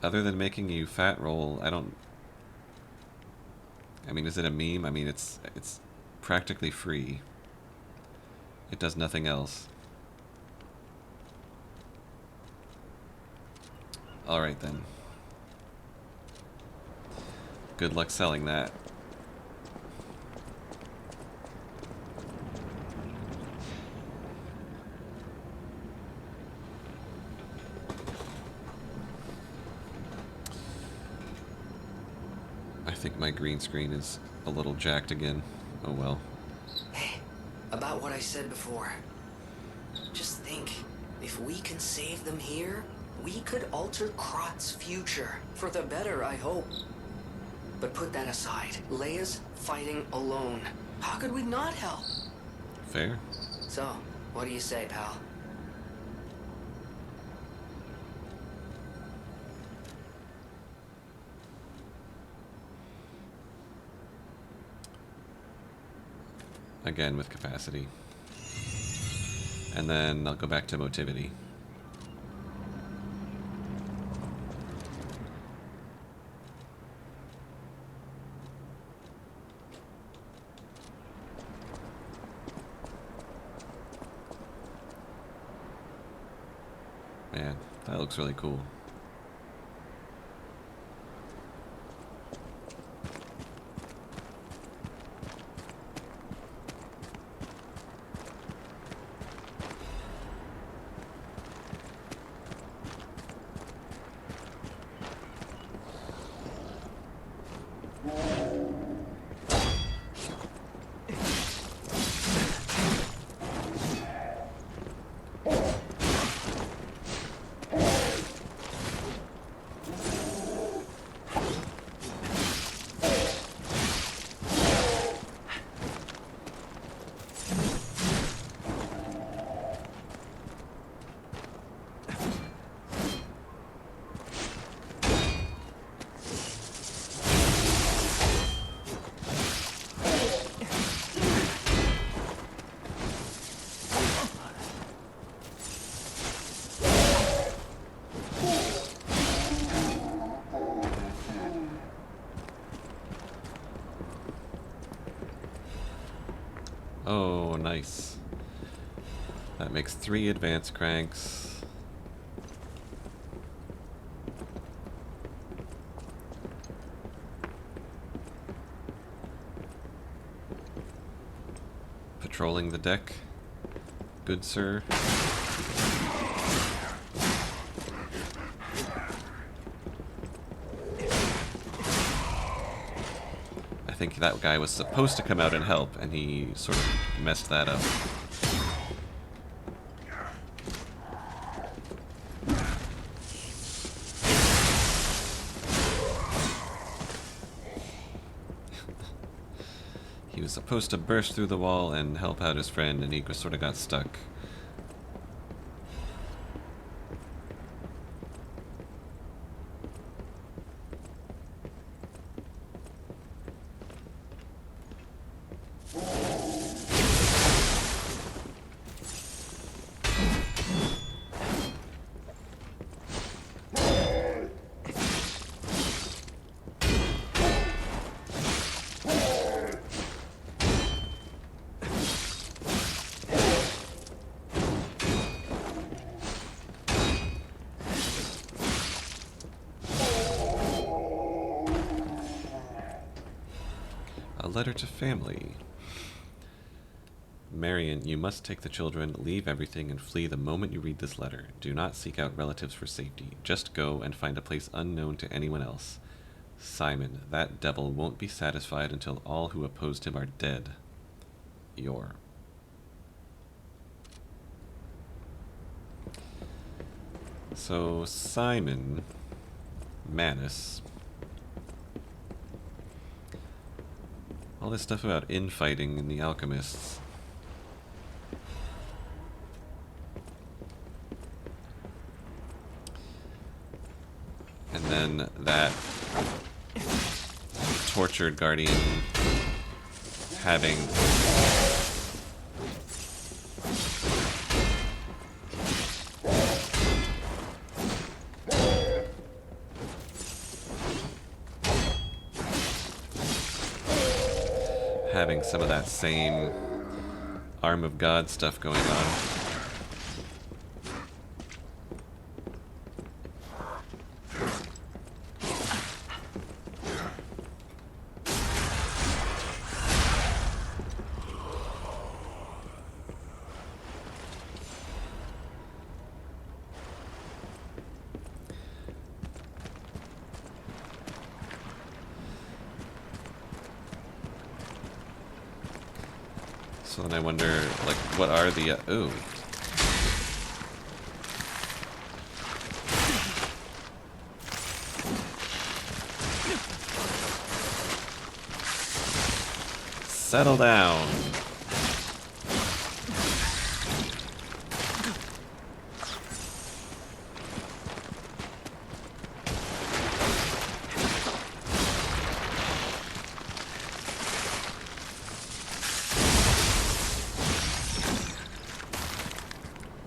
Other than making you fat roll, I mean, is it a meme? I mean, it's practically free. It does nothing else. Alright then. Good luck selling that. I think my green screen is a little jacked again. Oh well. Hey, about what I said before. Just think, if we can save them here, we could alter Krot's future. For the better, I hope. But put that aside. Leia's fighting alone. How could we not help? Fair. So, what do you say, pal? Again with capacity. And then I'll go back to motivity. Man, that looks really cool. Oh, nice. That makes 3 advance cranks. Patrolling the deck, good sir. I think that guy was supposed to come out and help, and he sort of messed that up. He was supposed to burst through the wall and help out his friend, and he sort of got stuck. A letter to family. Marion, you must take the children, leave everything, and flee the moment you read this letter. Do not seek out relatives for safety. Just go and find a place unknown to anyone else. Simon, that devil won't be satisfied until all who opposed him are dead. Yor. So, Simon Manus. All this stuff about infighting in the Alchemists. And then that tortured guardian having some of that same Arm of God stuff going on. So then I wonder, like, what are the... ooh. Settle down.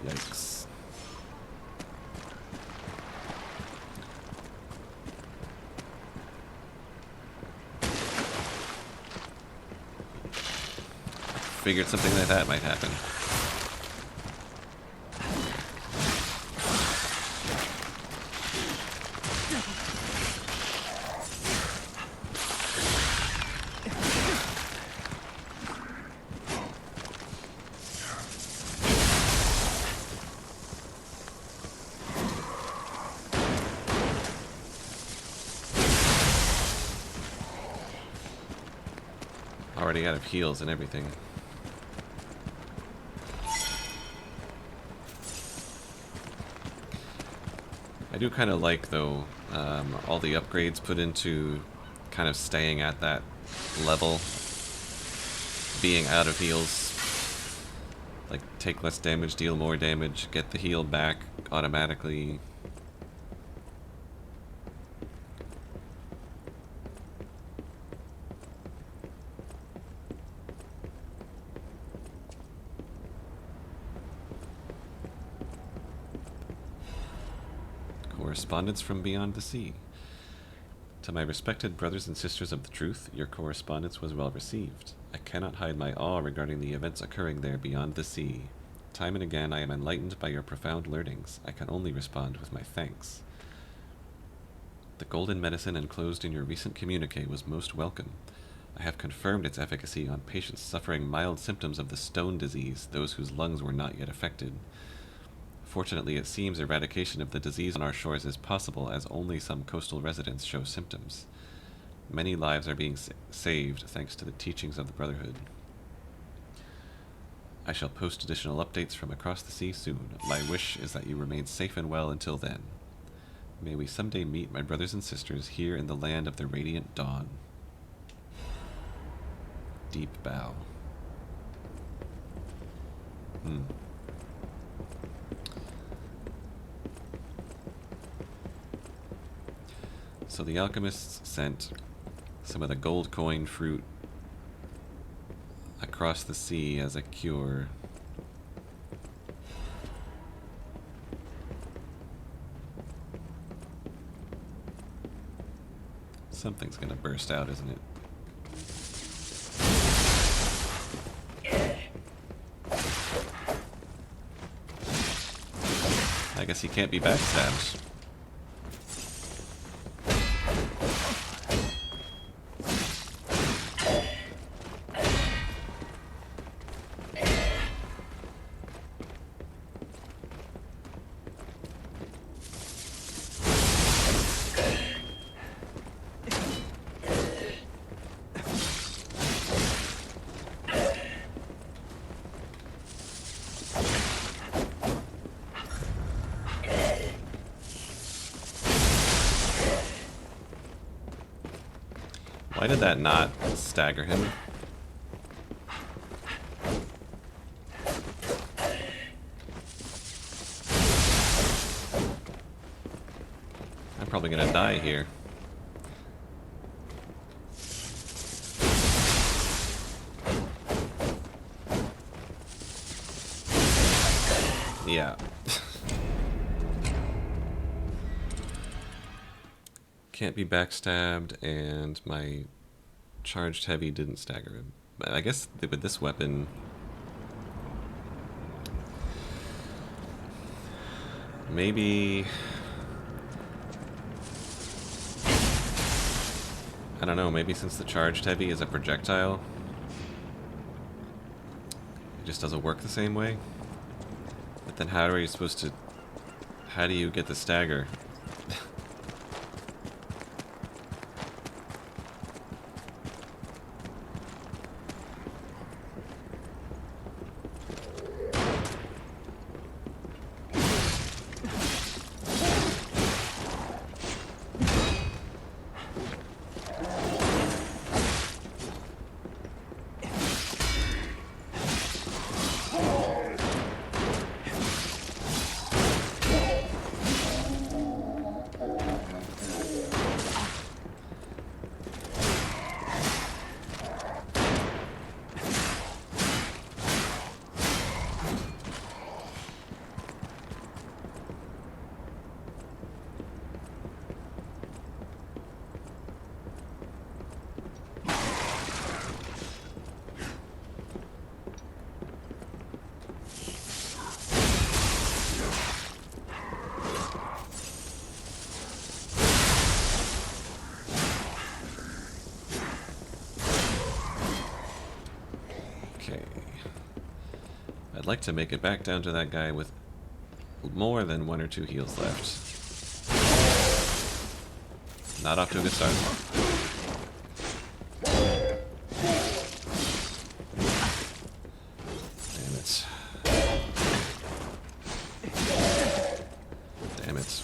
Yikes. Figured something like that might happen. Already out of heals and everything. I do kind of like, though, all the upgrades put into kind of staying at that level, being out of heals. Like, take less damage, deal more damage, get the heal back automatically. Correspondence from beyond the sea. To my respected brothers and sisters of the truth, your correspondence was well received. I cannot hide my awe regarding the events occurring there beyond the sea. Time and again I am enlightened by your profound learnings. I can only respond with my thanks. The golden medicine enclosed in your recent communique was most welcome. I have confirmed its efficacy on patients suffering mild symptoms of the stone disease, those whose lungs were not yet affected. Fortunately, it seems eradication of the disease on our shores is possible, as only some coastal residents show symptoms. Many lives are being saved thanks to the teachings of the Brotherhood. I shall post additional updates from across the sea soon. My wish is that you remain safe and well until then. May we someday meet my brothers and sisters here in the land of the radiant dawn. Deep bow. So the Alchemists sent some of the gold coin fruit across the sea as a cure. Something's gonna burst out, isn't it? I guess he can't be backstabbed. Why did that not stagger him? I'm probably gonna die here. Yeah. Can't be backstabbed, and my charged heavy didn't stagger him. But I guess with this weapon, maybe, I don't know, maybe since the charged heavy is a projectile, it just doesn't work the same way. But then how are you supposed to, how do you get the stagger? Okay. I'd like to make it back down to that guy with more than 1 or 2 heals left. Not off to a good start. Damn it. Damn it.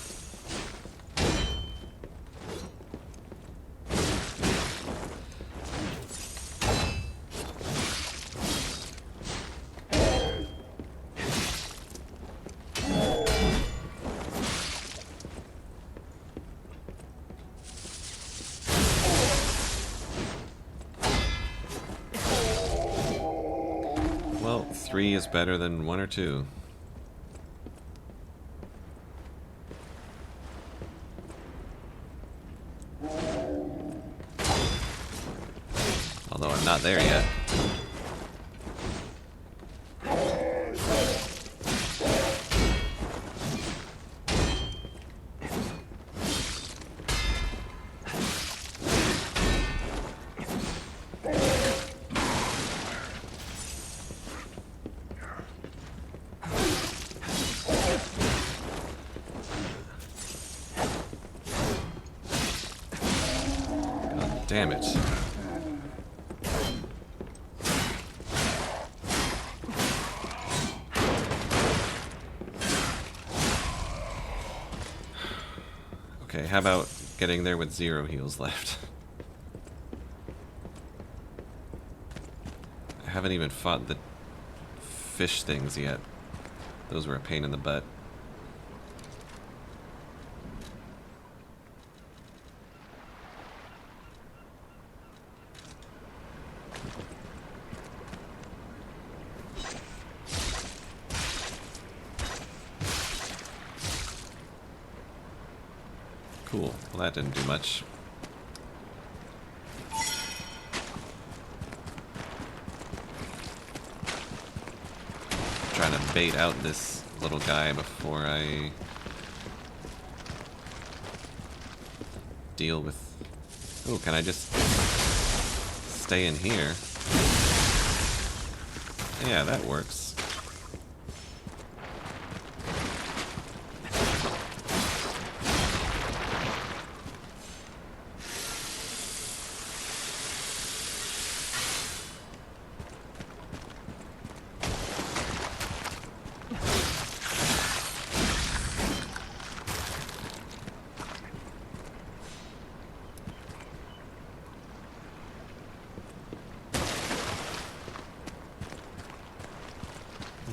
Well, 3 is better than 1 or 2. Although I'm not there yet. Damn it. Okay, how about getting there with 0 heals left? I haven't even fought the fish things yet. Those were a pain in the butt. Cool. Well, that didn't do much. Trying to bait out this little guy before I deal with... Oh, can I just stay in here? Yeah, that works.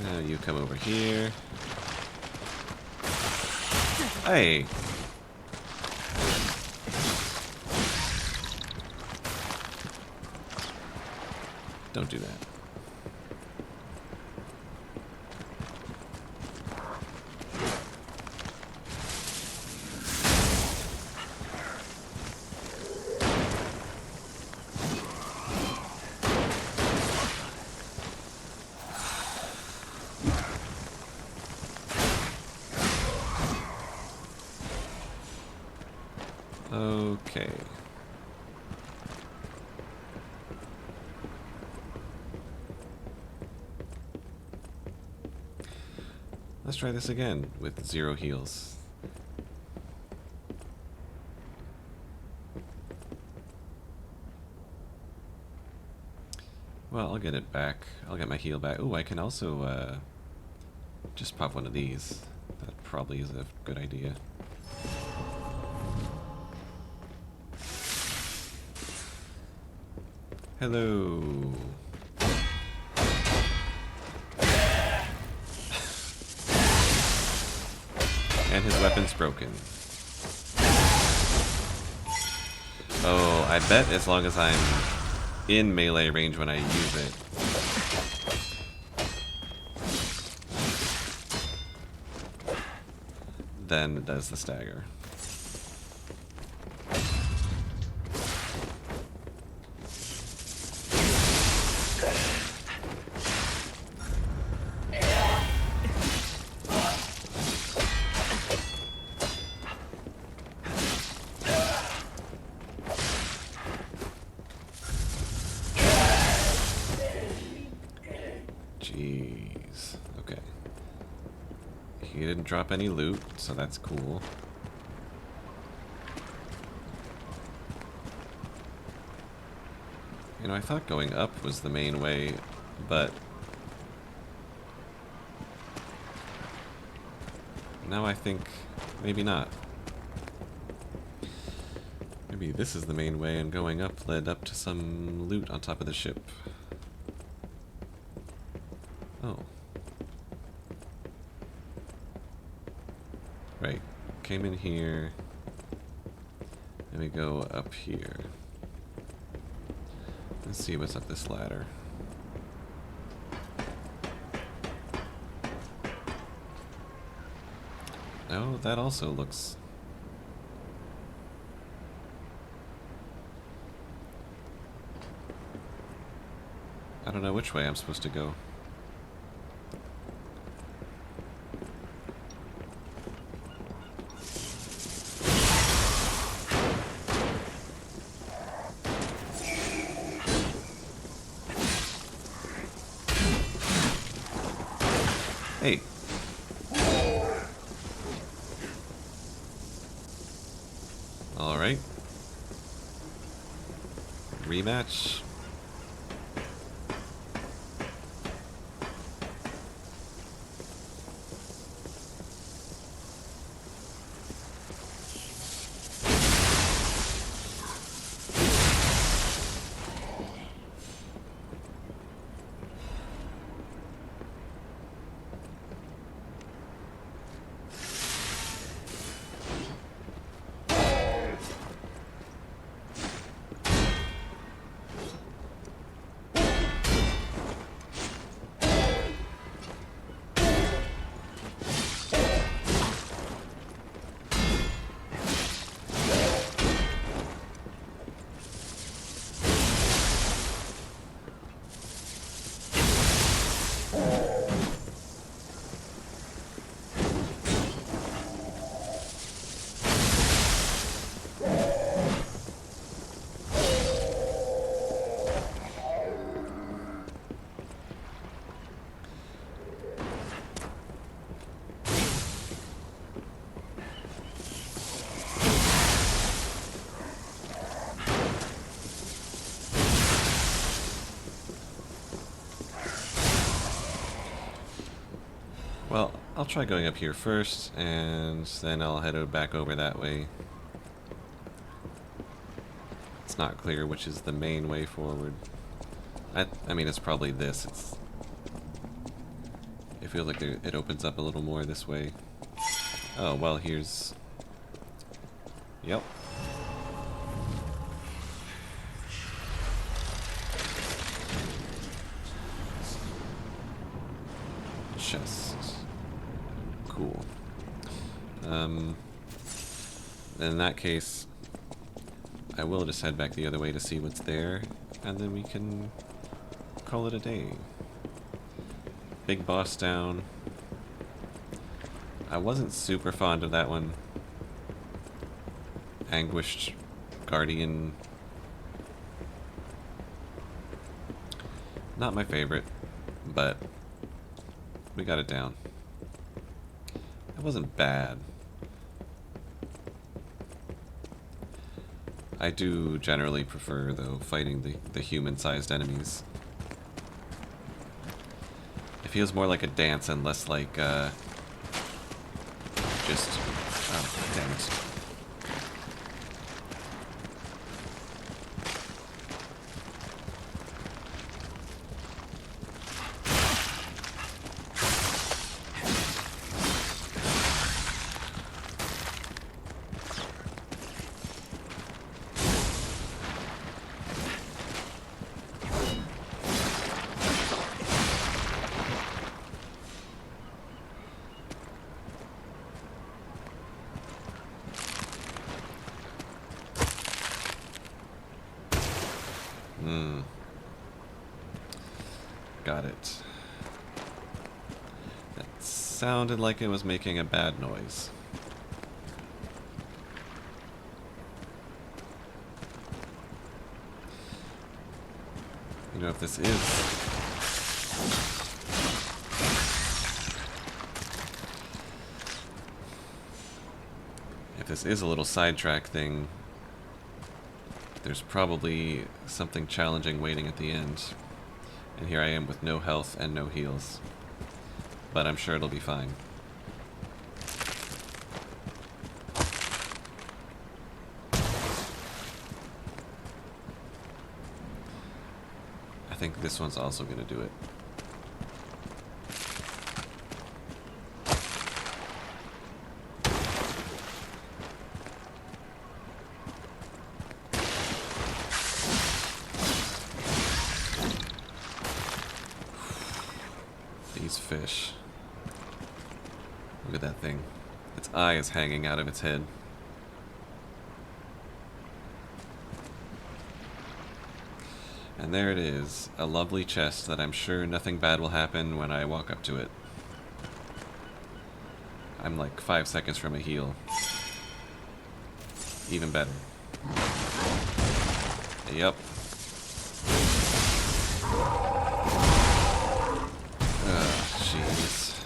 Now you come over here. Hey! Don't do that. Okay. Let's try this again with 0 heals. Well, I'll get it back. I'll get my heal back. Ooh, I can also just pop one of these. That probably is a good idea. Hello. And his weapon's broken. Oh, I bet as long as I'm in melee range when I use it. Then it does the stagger. He didn't drop any loot, so that's cool. You know, I thought going up was the main way, but now I think maybe not. Maybe this is the main way and going up led up to some loot on top of the ship. Oh. Right. Came in here. And we go up here. Let's see what's up this ladder. Oh, that also looks... I don't know which way I'm supposed to go. Hey. All right. Rematch. Well, I'll try going up here first, and then I'll head back over that way. It's not clear which is the main way forward. I mean, it's probably this. It feels like it opens up a little more this way. Oh, well, here's... Yep. Chest. Cool. In that case, I will just head back the other way to see what's there, and then we can call it a day. Big boss down. I wasn't super fond of that one. Anguished Guardian. Not my favorite, but we got it down. It wasn't bad. I do generally prefer, though, fighting the human-sized enemies. It feels more like a dance and less like, just... Oh, damn it. Got it. That sounded like it was making a bad noise. You know, if this is... if this is a little sidetrack thing, there's probably something challenging waiting at the end. And here I am with no health and no heals. But I'm sure it'll be fine. I think this one's also going to do it. These fish. Look at that thing. Its eye is hanging out of its head. And there it is, a lovely chest that I'm sure nothing bad will happen when I walk up to it. I'm like 5 seconds from a heal. Even better. Yep. Jeez.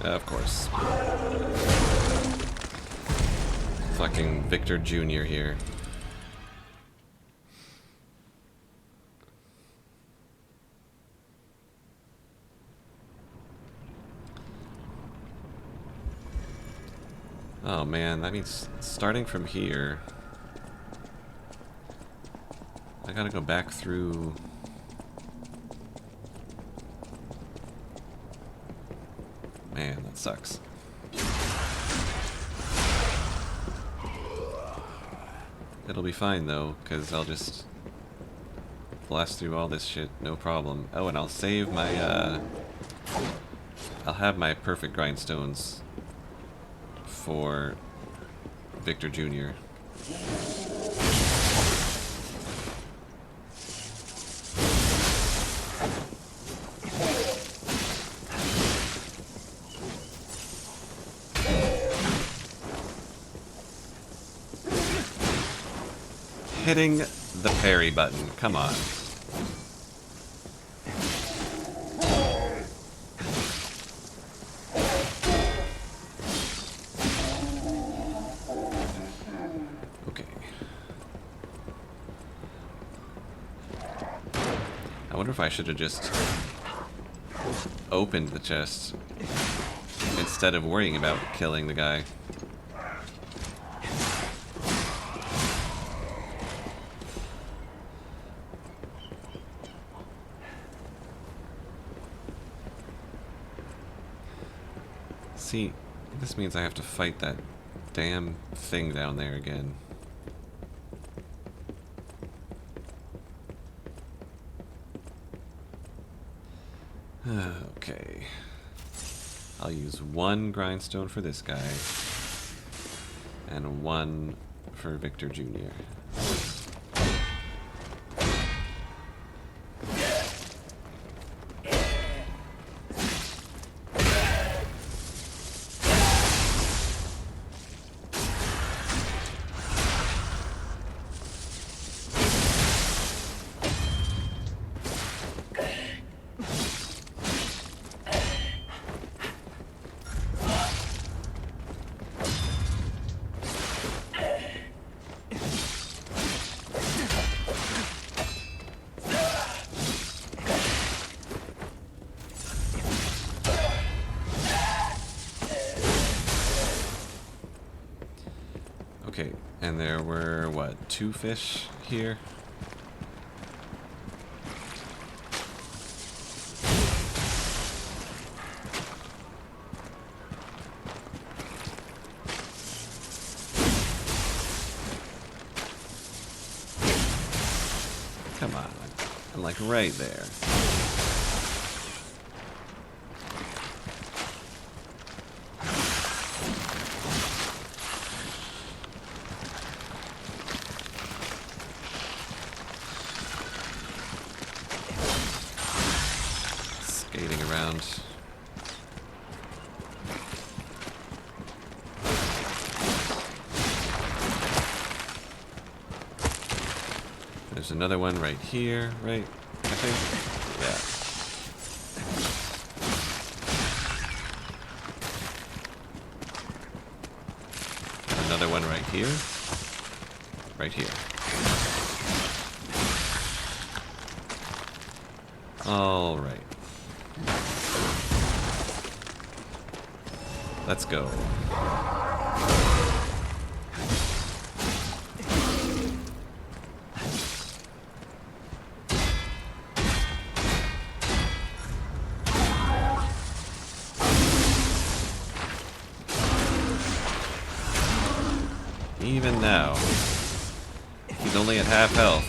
Of course. Fucking Victor Jr. here. Oh man, that means starting from here, I gotta go back through. Man, that sucks. It'll be fine though, because I'll just blast through all this shit, no problem. Oh, and I'll save my, I'll have my perfect grindstones for Victor Jr. Hitting the parry button, come on. Okay. I wonder if I should have just opened the chest instead of worrying about killing the guy. See, this means I have to fight that damn thing down there again. Okay. I'll use one grindstone for this guy. And one for Victor Jr. Okay, and there were, what, 2 fish here? Come on, I'm like right there. There's another one right here, right? I think? Yeah. Another one right here. Right here. All right. Let's go. Even now, he's only at half health.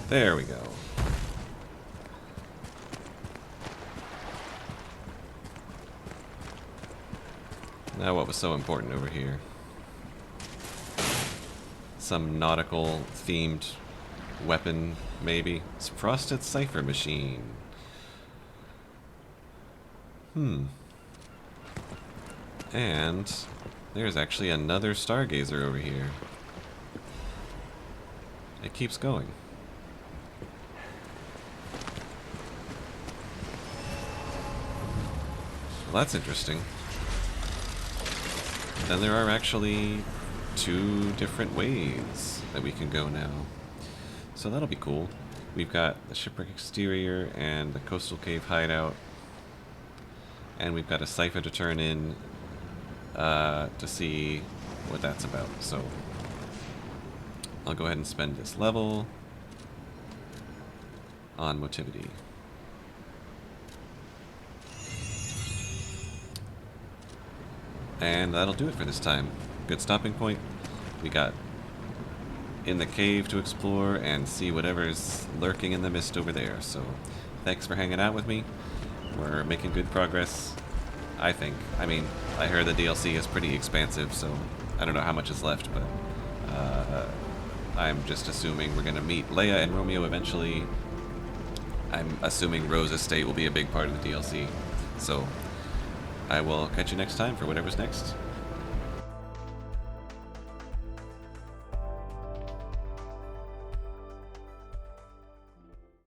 There we go. Now what was so important over here? Some nautical themed weapon, maybe? It's a frosted cipher machine. And there's actually another stargazer over here. It keeps going. Well, that's interesting. Then there are actually 2 different ways that we can go now. So that'll be cool. We've got the shipwreck exterior and the coastal cave hideout. And we've got a cipher to turn in to see what that's about. So I'll go ahead and spend this level on motivity. And that'll do it for this time. Good stopping point. We got in the cave to explore and see whatever's lurking in the mist over there. So thanks for hanging out with me. We're making good progress, I think. I mean, I heard the DLC is pretty expansive, so I don't know how much is left, but I'm just assuming we're going to meet Leia and Romeo eventually. I'm assuming Rose Estate will be a big part of the DLC. So I will catch you next time for whatever's next.